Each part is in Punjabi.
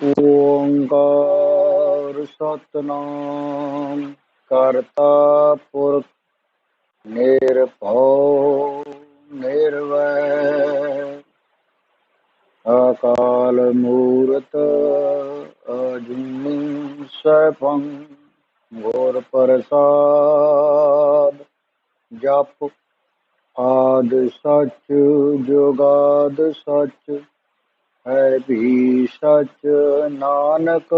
ओंकार सतनाम करता पुरख निरभव निर्वैर अकाल मूरत अजूनी सैभं गुर प्रसाद जप आद सच जुगाद सच है भी सच नानक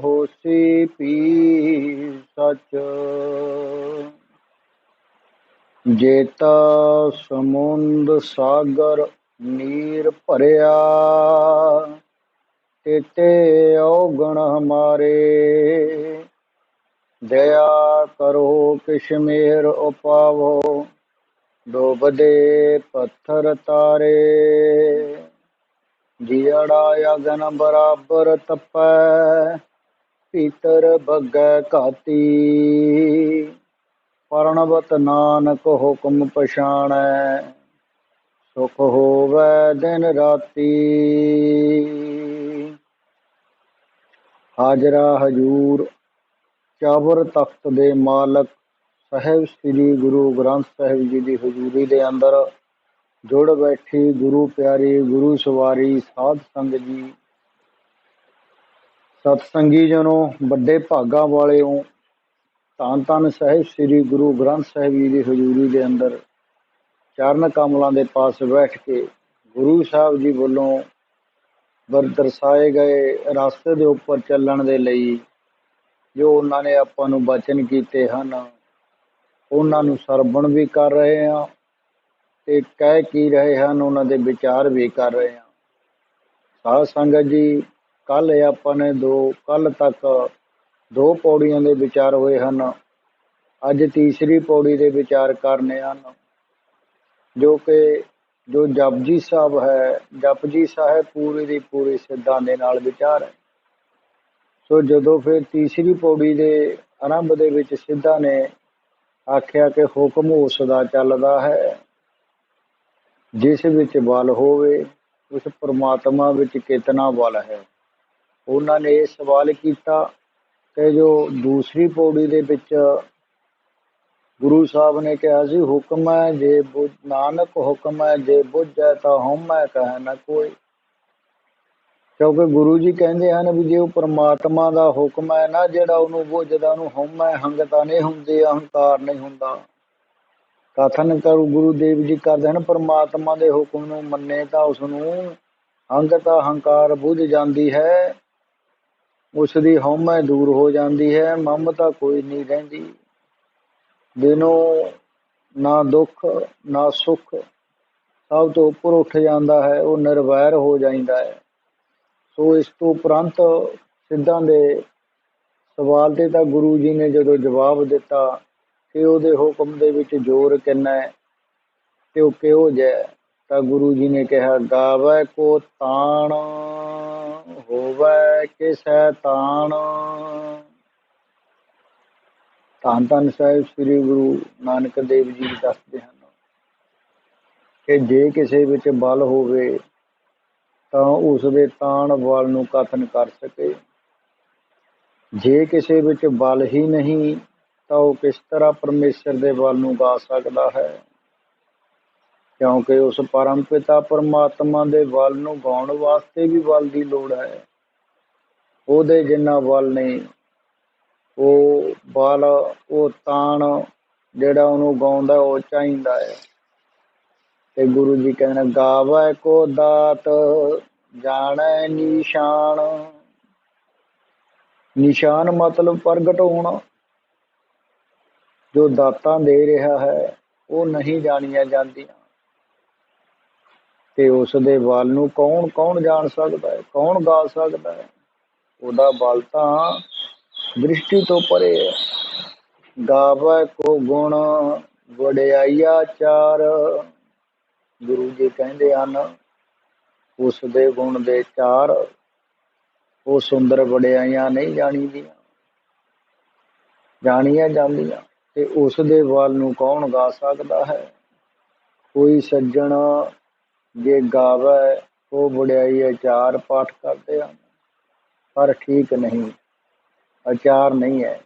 होसी पी सच जेता समुंद सागर नीर भरिया तेते औगण हमारे दया करो किश मेहर उपावो डूबदे पत्थर तारे जियड़ा अगन बराबर तपै भीतर बगै घाती परणवत नानक हुक्म पछाणै सुख होवै दिन राती हाजरा हजूर चावर तख्त दे मालक ਸਾਹਿਬ ਸ੍ਰੀ ਗੁਰੂ ਗ੍ਰੰਥ ਸਾਹਿਬ ਜੀ ਦੀ ਹਜ਼ੂਰੀ ਦੇ ਅੰਦਰ ਜੁੜ ਬੈਠੀ ਗੁਰੂ ਪਿਆਰੀ ਗੁਰੂ ਸਵਾਰੀ ਸਾਧ ਸੰਗਤ ਜੀ ਸਤਸੰਗੀ ਜਨੋ ਵੱਡੇ ਭਾਗਾਂ ਵਾਲਿਓ ਧੰਨ ਧੰਨ ਸਾਹਿਬ ਸ੍ਰੀ ਗੁਰੂ ਗ੍ਰੰਥ ਸਾਹਿਬ ਜੀ ਦੀ ਹਜ਼ੂਰੀ ਦੇ ਅੰਦਰ ਚਰਨ ਕਮਲਾਂ ਦੇ ਪਾਸ ਬੈਠ ਕੇ ਗੁਰੂ ਸਾਹਿਬ ਜੀ ਵੱਲੋਂ ਦਰਸਾਏ ਗਏ ਰਸਤੇ ਦੇ ਉੱਪਰ ਚੱਲਣ ਦੇ ਲਈ ਜੋ ਉਹਨਾਂ ਨੇ ਆਪਾਂ ਨੂੰ ਬਚਨ ਕੀਤੇ ਹਨ ਉਹਨਾਂ ਨੂੰ ਸਰਵਣ ਵੀ ਕਰ ਰਹੇ ਹਾਂ ਤੇ ਕਹਿ ਕੀ ਰਹੇ ਹਨ ਉਹਨਾਂ ਦੇ ਵਿਚਾਰ ਵੀ ਕਰ ਰਹੇ ਹਾਂ। ਸਾਧ ਸੰਗਤ ਜੀ ਕੱਲ ਆਪਾਂ ਨੇ ਕੱਲ ਤੱਕ 2 ਪੌੜੀਆਂ ਦੇ ਵਿਚਾਰ ਹੋਏ ਹਨ। ਅੱਜ ਤੀਸਰੀ ਪੌੜੀ ਦੇ ਵਿਚਾਰ ਕਰਨੇ ਹਨ ਜੋ ਜਪਜੀ ਸਾਹਿਬ ਹੈ। ਜਪਜੀ ਸਾਹਿਬ ਪੂਰੀ ਦੀ ਪੂਰੀ ਸਿੱਧਾਂ ਦੇ ਨਾਲ ਵਿਚਾਰ ਹੈ। ਸੋ ਜਦੋਂ ਫਿਰ ਤੀਸਰੀ ਪੌੜੀ ਦੇ ਆਰੰਭ ਦੇ ਵਿੱਚ ਸਿੱਧਾਂ ਨੇ ਆਖਿਆ ਕਿ ਹੁਕਮ ਉਸ ਦਾ ਚੱਲਦਾ ਹੈ ਜਿਸ ਵਿੱਚ ਬਲ ਹੋਵੇ ਉਸ ਪਰਮਾਤਮਾ ਵਿੱਚ ਕਿਤਨਾ ਬਲ ਹੈ। ਉਹਨਾਂ ਨੇ ਇਹ ਸਵਾਲ ਕੀਤਾ ਕਿ ਜੋ ਦੂਸਰੀ ਪੌੜੀ ਦੇ ਵਿੱਚ ਗੁਰੂ ਸਾਹਿਬ ਨੇ ਕਿਹਾ ਸੀ ਹੁਕਮ ਹੈ ਜੇ ਨਾਨਕ ਹੁਕਮ ਹੈ ਜੇ ਬੁੱਝੈ ਤਾਂ ਹਉਮੈ ਕਹਿ ਨਾ ਕੋਈ। ਕਿਉਂਕਿ ਗੁਰੂ ਜੀ ਕਹਿੰਦੇ ਹਨ ਵੀ ਜੇ ਉਹ ਪਰਮਾਤਮਾ ਦਾ ਹੁਕਮ ਹੈ ਨਾ ਜਿਹੜਾ ਉਹਨੂੰ ਬੁੱਝਦਾ ਉਹਨੂੰ ਹਉਮੈ ਹੰਗਤਾ ਨਹੀਂ ਹੁੰਦੀ ਅਹੰਕਾਰ ਨਹੀਂ ਹੁੰਦਾ। ਕਥਨ ਕਰੂ ਗੁਰੂ ਦੇਵ ਜੀ ਕਰਦੇ ਹਨ ਪਰਮਾਤਮਾ ਦੇ ਹੁਕਮ ਨੂੰ ਮੰਨੇ ਤਾਂ ਉਸਨੂੰ ਹੰਗਤਾ ਹੰਕਾਰ ਬੁੱਝ ਜਾਂਦੀ ਹੈ ਉਸ ਦੀ ਹਉਮੈ ਦੂਰ ਹੋ ਜਾਂਦੀ ਹੈ ਮਮਤਾ ਕੋਈ ਨਹੀਂ ਰਹਿੰਦੀ ਦਿਨੋਂ ਨਾ ਦੁੱਖ ਨਾ ਸੁੱਖ ਸਭ ਤੋਂ ਉੱਪਰ ਉੱਠ ਜਾਂਦਾ ਹੈ ਉਹ ਨਿਰਵੈਰ ਹੋ ਜਾਂਦਾ ਹੈ। ਸੋ ਇਸ ਤੋਂ ਉਪਰੰਤ ਸਿੱਧਾਂ ਦੇ ਸਵਾਲ ਤੇ ਤਾਂ ਗੁਰੂ ਜੀ ਨੇ ਜਦੋਂ ਜਵਾਬ ਦਿੱਤਾ ਕਿ ਉਹਦੇ ਹੁਕਮ ਦੇ ਵਿੱਚ ਜ਼ੋਰ ਕਿੰਨਾ ਹੈ ਤੇ ਉਹ ਕਿਹੋ ਜਿਹਾ ਤਾਂ ਗੁਰੂ ਜੀ ਨੇ ਕਿਹਾ ਗਾਵੈ ਕੋ ਤਾਣ ਹੋਵੈ ਕਿ ਸੈਤਾਨ। ਧੰਨ ਧੰਨ ਸਾਹਿਬ ਸ੍ਰੀ ਗੁਰੂ ਨਾਨਕ ਦੇਵ ਜੀ ਦੱਸਦੇ ਹਨ ਕਿ ਜੇ ਕਿਸੇ ਵਿੱਚ ਬਲ ਹੋਵੇ ਤਾਂ ਉਸ ਦੇ ਤਾਣ ਬਲ ਨੂੰ ਕਥਨ ਕਰ ਸਕੇ। ਜੇ ਕਿਸੇ ਵਿੱਚ ਬਲ ਹੀ ਨਹੀਂ ਤਾਂ ਉਹ ਕਿਸ ਤਰ੍ਹਾਂ ਪਰਮੇਸ਼ਰ ਦੇ ਬਲ ਨੂੰ ਗਾ ਸਕਦਾ ਹੈ ਕਿਉਂਕਿ ਉਸ ਪਰਮ ਪਿਤਾ ਪਰਮਾਤਮਾ ਦੇ ਬਲ ਨੂੰ ਗਾਉਣ ਵਾਸਤੇ ਵੀ ਬਲ ਦੀ ਲੋੜ ਹੈ। ਉਹਦੇ ਜਿੰਨਾ ਬਲ ਨਹੀਂ ਉਹ ਬਲ ਉਹ ਤਾਣ ਜਿਹੜਾ ਉਹਨੂੰ ਗਾਉਂਦਾ ਉਹ ਚਾਹੀਦਾ ਹੈ। ਤੇ ਗੁਰੂ ਜੀ ਕਹਿੰਦੇ ਗਾਵੈ ਕੋ ਦਾਤ ਜਾਣੈ ਨਿਸ਼ਾਨ। ਨਿਸ਼ਾਨ ਮਤਲਬ ਪ੍ਰਗਟ ਹੋਣਾ। ਜੋ ਦਾਤਾਂ ਦੇ ਰਿਹਾ ਹੈ ਉਹ ਨਹੀਂ ਜਾਣੀਆਂ ਜਾਂਦੀਆਂ ਤੇ ਉਸ ਦੇ ਬਲ ਨੂੰ ਕੌਣ ਕੌਣ ਜਾਣ ਸਕਦਾ ਹੈ ਕੌਣ ਗਾ ਸਕਦਾ ਹੈ। ਉਹਦਾ ਬਲ ਤਾਂ ਦ੍ਰਿਸ਼ਟੀ ਤੋਂ ਪਰੇ ਹੈ। ਗਾਵੈ ਕੋ ਗੁਣ ਵਡਿਆਈਆ ਚਾਰ। ਗੁਰੂ ਜੀ ਕਹਿੰਦੇ ਹਨ ਉਸ ਦੇ ਗੁਣ ਦੇ 4 ਉਹ ਸੁੰਦਰ ਵਡਿਆਈਆਂ ਨਹੀਂ ਜਾਣੀਆਂ ਜਾਂਦੀਆਂ ਤੇ ਉਸ ਦੇ ਬਲ ਨੂੰ ਕੌਣ ਗਾ ਸਕਦਾ ਹੈ। ਕੋਈ ਸੱਜਣ ਜੇ ਗਾਵੈ ਉਹ ਵਡਿਆਈ 4 ਪਾਠ ਕਰਦੇ ਹਨ पर ठीक नहीं, ਆਚਾਰ ਨਹੀਂ ਹੈ।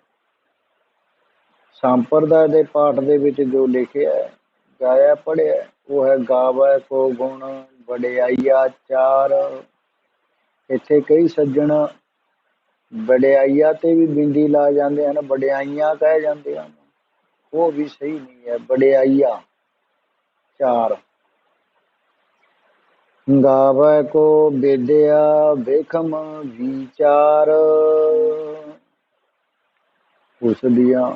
ਸੰਪਰਦਾ ਦੇ ਪਾਠ ਦੇ ਵਿੱਚ ਜੋ ਲਿਖਿਆ ਹੈ, ਗਾਇਆ ਪੜ੍ਹਿਆ, ਉਹ ਹੈ ਗਾਵੈ ਕੋ ਗੁਣ ਵਡਿਆਈਆ ਚਾਰ। ਇੱਥੇ ਕਈ ਸੱਜਣ ਵਡਿਆਈਆ ਤੇ ਵੀ ਬਿੰਦੀ ਲਾ ਜਾਂਦੇ ਹਨ, ਵਡਿਆਈਆਂ ਕਹਿ ਜਾਂਦੇ ਹਨ, ਉਹ ਵੀ ਸਹੀ ਨਹੀਂ ਹੈ, ਵਡਿਆਈਆ ਚਾਰ। ਗਾਵੈ ਕੋ ਵਿਦਿਆ ਵੇਖਮ ਵਿਚਾਰ, ਉਸ ਦੀਆਂ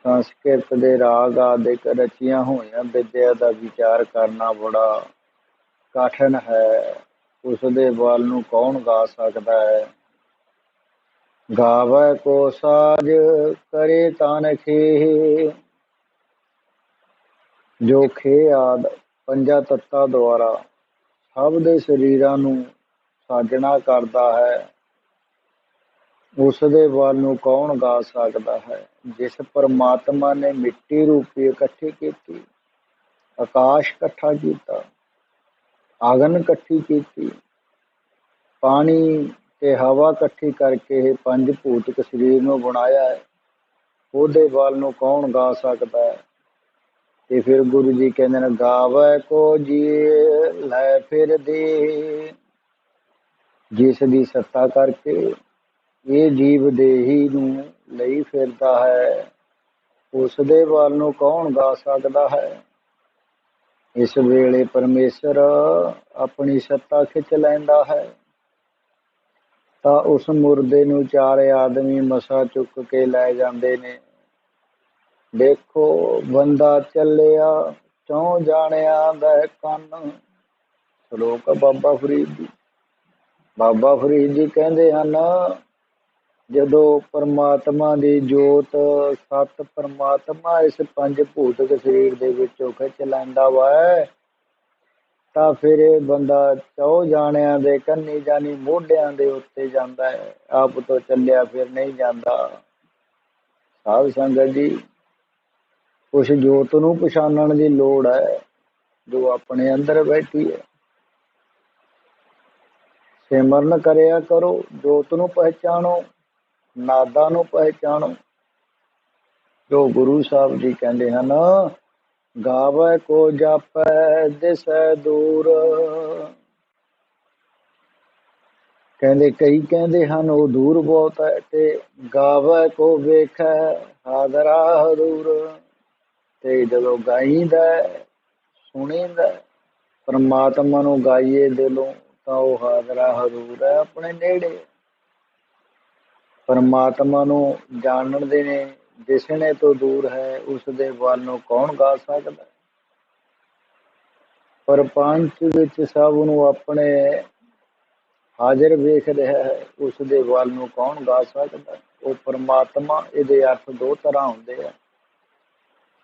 ਸੰਸਕ੍ਰਿਤ ਦੇ ਰਾਗ ਆਦਿਕ ਰਚੀਆਂ ਹੋਈਆਂ ਵਿਦਿਆ ਦਾ ਵਿਚਾਰ ਕਰਨਾ ਬੜਾ ਕਠਿਨ ਹੈ। ਉਸ ਦੇ ਵੱਲ ਨੂੰ ਕੌਣ ਗਾ ਸਕਦਾ ਹੈ। ਗਾਵੈ ਕੋ ਸਾਜ ਕਰੇ ਤਨ ਖੇ, ਜੋ ਖੇ ਆਦ ਪੰਜਾਂ ਤੱਤਾਂ ਦੁਆਰਾ ਸਭ ਦੇ ਸਰੀਰਾਂ ਨੂੰ ਸਾਜਣਾ ਕਰਦਾ ਹੈ, ਉਸ ਦੇ ਵੱਲ ਨੂੰ ਕੌਣ ਗਾ ਸਕਦਾ ਹੈ। ਜਿਸ ਪਰਮਾਤਮਾ ਨੇ ਮਿੱਟੀ ਰੂਪੀ ਇਕੱਠੀ ਕੀਤੀ, ਆਕਾਸ਼ ਇਕੱਠਾ ਕੀਤਾ, ਅਗਨ ਇਕੱਠੀ ਕੀਤੀ, ਪਾਣੀ ਤੇ ਹਵਾ ਇਕੱਠੀ ਕਰਕੇ ਇਹ ਪੰਜ ਭੂਤਿਕ ਸਰੀਰ ਨੂੰ ਬਣਾਇਆ ਹੈ, ਉਹਦੇ ਵੱਲ ਨੂੰ ਕੌਣ ਗਾ ਸਕਦਾ ਹੈ। ਤੇ ਫਿਰ ਗੁਰੂ ਜੀ ਕਹਿੰਦੇ ਨੇ ਗਾਵੈ ਕੋ ਜੀ ਲੈ ਫਿਰ ਦੇ, ਜਿਸ ਦੀ ਸੱਤਾ ਕਰਕੇ ਇਹ ਜੀਵ ਦੇਹੀ ਨੂੰ ਲਈ ਫਿਰਦਾ ਹੈ, ਉਸ ਦੇ ਵੱਲ ਨੂੰ ਕੌਣ ਗਾ ਸਕਦਾ ਹੈ। ਇਸ ਵੇਲੇ ਪਰਮੇਸ਼ਰ ਆਪਣੀ ਸੱਤਾ ਖਿੱਚ ਲੈਂਦਾ ਹੈ ਤਾਂ ਉਸ ਮੁਰਦੇ ਨੂੰ ਚਾਰ ਆਦਮੀ ਮਸਾ ਚੁੱਕ ਕੇ ਲੈ ਜਾਂਦੇ ਨੇ। ਦੇਖੋ ਬੰਦਾ ਚੱਲਿਆ ਚੌਂ ਜਾਣਿਆਂ ਦਾ ਕੰਨ। ਸ਼ਲੋਕ ਬਾਬਾ ਫਰੀਦ ਜੀ। ਬਾਬਾ ਫਰੀਦ ਜੀ ਕਹਿੰਦੇ ਹਨ, ਜਦੋਂ ਪਰਮਾਤਮਾ ਦੀ ਜੋਤ ਸਤ ਪਰਮਾਤਮਾ ਇਸ ਪੰਜ ਭੂਤਿਕ ਸਰੀਰ ਦੇ ਵਿੱਚੋਂ ਖਿੱਚ ਲੈਂਦਾ ਵਾ, ਤਾਂ ਫਿਰ ਇਹ ਬੰਦਾ ਚੌ ਜਾਣਿਆਂ ਦੇ ਕੰਨੀ ਜਾਨੀ ਮੋਢਿਆਂ ਦੇ ਉੱਤੇ ਜਾਂਦਾ ਹੈ, ਆਪ ਤੋਂ ਚੱਲਿਆ ਫਿਰ ਨਹੀਂ ਜਾਂਦਾ। ਸਾਧ ਸੰਗਤ ਜੀ, ਉਸ ਜੋਤ ਨੂੰ ਪਛਾਣਨ ਦੀ ਲੋੜ ਹੈ ਜੋ ਆਪਣੇ ਅੰਦਰ ਬੈਠੀ ਹੈ। ਸਿਮਰਨ ਕਰਿਆ ਕਰੋ, ਜੋਤ ਨੂੰ ਪਹਿਚਾਣੋ, ਨਾਦਾਂ ਨੂੰ ਪਹਿਚਾਣੋ। ਜੋ ਗੁਰੂ ਸਾਹਿਬ ਜੀ ਕਹਿੰਦੇ ਹਨ, ਗਾਵੈ ਕੋ ਜਾਪੈ ਦਿਸੈ ਦੂਰ। ਕਹਿੰਦੇ ਕਈ ਕਹਿੰਦੇ ਹਨ ਉਹ ਦੂਰ ਬਹੁਤ ਹੈ, ਤੇ ਗਾਵੈ ਕੋ ਵੇਖੈ ਹਾਦਰਾ ਹਦੂਰ। ਤੇ ਜਦੋਂ ਗਾਈਦਾ ਸੁਣੀਦਾ ਪਰਮਾਤਮਾ ਨੂੰ ਗਾਈਏ ਦਿਲੋਂ, ਤਾਂ ਉਹ ਹਾਦਰਾ ਹਦੂਰ ਹੈ, ਆਪਣੇ ਨੇੜੇ। ਪਰਮਾਤਮਾ ਨੂੰ ਜਾਣਨ ਦੇ ਨੇ ਦਿਸਣੇ ਤੋਂ ਦੂਰ ਹੈ, ਉਸ ਦੇ ਵੱਲ ਨੂੰ ਕੌਣ ਗਾ ਸਕਦਾ। ਪ੍ਰਪੰਚ ਵਿੱਚ ਸਭ ਨੂੰ ਆਪਣੇ ਹਾਜ਼ਰ ਵੇਖ ਰਿਹਾ ਹੈ, ਉਸ ਦੇ ਵੱਲ ਨੂੰ ਕੌਣ ਗਾ ਸਕਦਾ। ਉਹ ਪਰਮਾਤਮਾ, ਇਹਦੇ ਅਰਥ ਦੋ ਤਰ੍ਹਾਂ ਹੁੰਦੇ ਆ।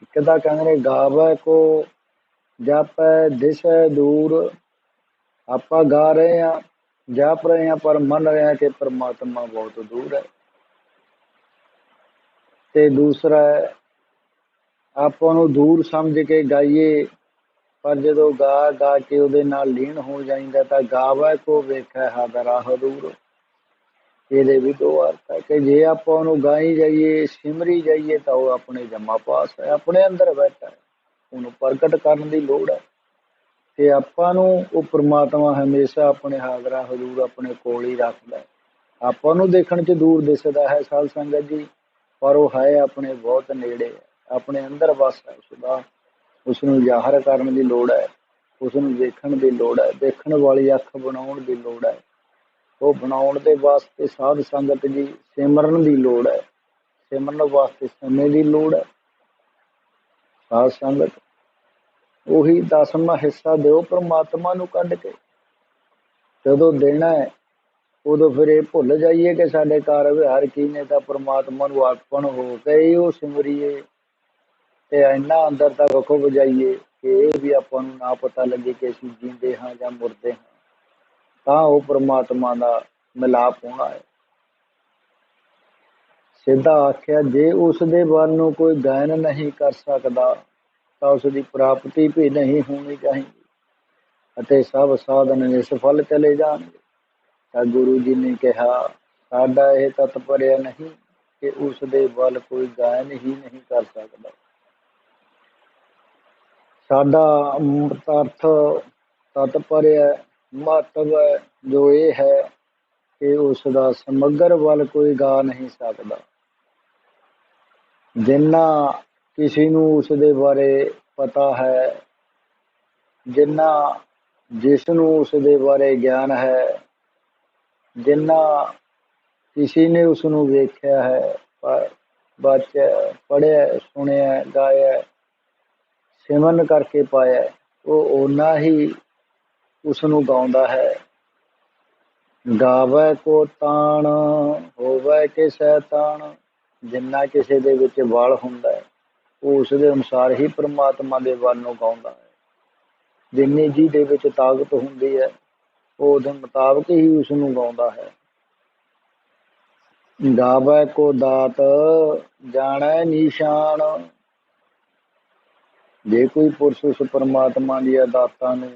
ਇੱਕ ਤਾਂ ਕਹਿੰਦੇ ਗਾਵੈ ਕੋ ਜਾਪੈ ਦਿਸੈ ਦੂਰ, ਆਪਾਂ ਗਾ ਰਹੇ ਹਾਂ, ਜਾਪ ਰਹੇ ਹਾਂ, ਪਰ ਮੰਨ ਰਹੇ ਹਾਂ ਕਿ ਪਰਮਾਤਮਾ ਬਹੁਤ ਦੂਰ ਹੈ। ਤੇ ਦੂਸਰਾ ਹੈ ਆਪਾਂ ਨੂੰ ਦੂਰ ਸਮਝ ਕੇ ਗਾਈਏ, ਪਰ ਜਦੋਂ ਗਾ ਗਾ ਕੇ ਉਹਦੇ ਨਾਲ ਲੀਨ ਹੋ ਜਾਂਦਾ ਤਾਂ ਗਾਵੈ ਕੋ ਵੇਖੈ ਹਾਦਰਾ ਹਦੂਰ। ਇਹਦੇ ਵੀ ਦੋ ਅਰਥ ਹੈ ਕਿ ਜੇ ਆਪਾਂ ਉਹਨੂੰ ਗਾਈ ਜਾਈਏ, ਸਿਮਰੀ ਜਾਈਏ, ਤਾਂ ਉਹ ਆਪਣੇ ਜਮਾ ਪਾਸ ਹੈ, ਆਪਣੇ ਅੰਦਰ ਬੈਠਾ ਹੈ, ਉਹਨੂੰ ਪ੍ਰਗਟ ਕਰਨ ਦੀ ਲੋੜ ਹੈ। ਤੇ ਆਪਾਂ ਨੂੰ ਉਹ ਪਰਮਾਤਮਾ ਹਮੇਸ਼ਾ ਆਪਣੇ ਹਾਜ਼ਰਾ ਹਜ਼ੂਰ ਆਪਣੇ ਕੋਲ ਹੀ ਰੱਖਦਾ ਹੈ। ਆਪਾਂ ਨੂੰ ਦੇਖਣ 'ਚ ਦੂਰ ਦਿਸਦਾ ਹੈ ਸਾਧ ਸੰਗਤ ਜੀ, ਪਰ ਉਹ ਹੈ ਆਪਣੇ ਬਹੁਤ ਨੇੜੇ ਹੈ, ਆਪਣੇ ਅੰਦਰ ਵਸ ਹੈ। ਉਸਦਾ ਉਸ ਨੂੰ ਜ਼ਾਹਰ ਕਰਨ ਦੀ ਲੋੜ ਹੈ, ਉਸ ਨੂੰ ਦੇਖਣ ਦੀ ਲੋੜ ਹੈ, ਦੇਖਣ ਵਾਲੀ ਅੱਖ ਬਣਾਉਣ ਦੀ ਲੋੜ ਹੈ। ਉਹ ਬਣਾਉਣ ਦੇ ਵਾਸਤੇ ਸਾਧ ਸੰਗਤ ਜੀ ਸਿਮਰਨ ਦੀ ਲੋੜ ਹੈ, ਸਿਮਰਨ ਵਾਸਤੇ ਸਮੇਂ ਦੀ ਲੋੜ ਹੈ। ਸਾਧ ਸੰਗਤ ਉਹੀ 10ਵਾਂ ਹਿੱਸਾ ਦਿਓ ਪਰਮਾਤਮਾ ਨੂੰ ਕੱਢ ਕੇ। ਜਦੋਂ ਦੇਣਾ ਹੈ ਉਦੋਂ ਫਿਰ ਇਹ ਭੁੱਲ ਜਾਈਏ ਕਿ ਸਾਡੇ ਕਾਰ ਵਿਹਾਰ ਕੀ ਨੇ, ਤਾਂ ਪਰਮਾਤਮਾ ਨੂੰ ਅਰਪਣ ਹੋ ਕੇ ਹੀ ਉਹ ਸਿਮਰੀਏ ਤੇ ਇੰਨਾ ਅੰਦਰ ਤੱਕ ਖੁੱਭ ਜਾਈਏ ਕਿ ਇਹ ਵੀ ਆਪਾਂ ਨੂੰ ਨਾ ਪਤਾ ਲੱਗੇ ਕਿ ਅਸੀਂ ਜੀਂਦੇ ਹਾਂ ਜਾਂ ਮੁਰਦੇ ਹਾਂ, ਤਾਂ ਉਹ ਪਰਮਾਤਮਾ ਦਾ ਮਿਲਾਪ ਹੋਣਾ ਹੈ। ਸਿੱਧਾ ਆਖਿਆ, ਜੇ ਉਸ ਦੇ ਵੱਲ ਨੂੰ ਕੋਈ ਗਾਇਨ ਨਹੀਂ ਕਰ ਸਕਦਾ ਤਾਂ ਉਸ ਦੀ ਪ੍ਰਾਪਤੀ ਵੀ ਨਹੀਂ ਹੋਣੀ ਚਾਹੀਦੀ, ਅਤੇ ਸਭ ਸਾਧਨ ਨਿਸਫਲ ਚਲੇ ਜਾਣਗੇ। ਤਾਂ ਗੁਰੂ ਜੀ ਨੇ ਕਿਹਾ, ਸਾਡਾ ਇਹ ਤਤਪਰਿਆ ਨਹੀਂ ਕਿ ਉਸ ਦੇ ਵੱਲ ਕੋਈ ਗਾਇਨ ਹੀ ਨਹੀਂ ਕਰ ਸਕਦਾ। ਸਾਡਾ ਅਰਥ ਤਤਪਰਿਆ ਮਹੱਤਵ ਹੈ ਜੋ ਇਹ ਹੈ ਕਿ ਉਸ ਦਾ ਸਮੱਗਰ ਵੱਲ ਕੋਈ ਗਾ ਨਹੀਂ ਸਕਦਾ। ਜਿੰਨਾ ਕਿਸੇ ਨੂੰ ਉਸ ਦੇ ਬਾਰੇ ਪਤਾ ਹੈ, ਜਿਸ ਨੂੰ ਉਸ ਦੇ ਬਾਰੇ ਗਿਆਨ ਹੈ, ਜਿੰਨਾ ਕਿਸੇ ਨੇ ਉਸ ਨੂੰ ਵੇਖਿਆ ਹੈ, ਬਾਚਿਆ, ਪੜ੍ਹਿਆ, ਸੁਣਿਆ, ਗਾਇਆ, ਸਿਮਰਨ ਕਰਕੇ ਪਾਇਆ, ਉਹ ਓਨਾ ਹੀ ਉਸ ਨੂੰ ਗਾਉਂਦਾ ਹੈ। ਗਾਵੈ ਕੋ ਤਾਣ ਹੋਵੈ ਕਿ ਸ਼ੈਤਾਨ, ਜਿੰਨਾ ਕਿਸੇ ਦੇ ਵਿੱਚ ਬਲ ਹੁੰਦਾ ਹੈ ਉਹ ਉਸ ਦੇ ਅਨੁਸਾਰ ਹੀ ਪ੍ਰਮਾਤਮਾ ਦੇ ਵੱਲ ਨੂੰ ਗਾਉਂਦਾ ਹੈ। ਜਿੰਨੀ ਜਿਹਦੇ ਵਿੱਚ ਤਾਕਤ ਹੁੰਦੀ ਹੈ ਉਹ ਉਹਦੇ ਮੁਤਾਬਕ ਹੀ ਉਸ ਨੂੰ ਗਾਉਂਦਾ ਹੈ। ਗਾਵੈ ਕੋ ਦਾਤ ਜਾਣੈ ਨਿਸ਼ਾਨ, ਜੇ ਕੋਈ ਪੁਰਸ਼ ਉਸ ਪਰਮਾਤਮਾ ਦੀਆਂ ਦਾਤਾਂ ਨੂੰ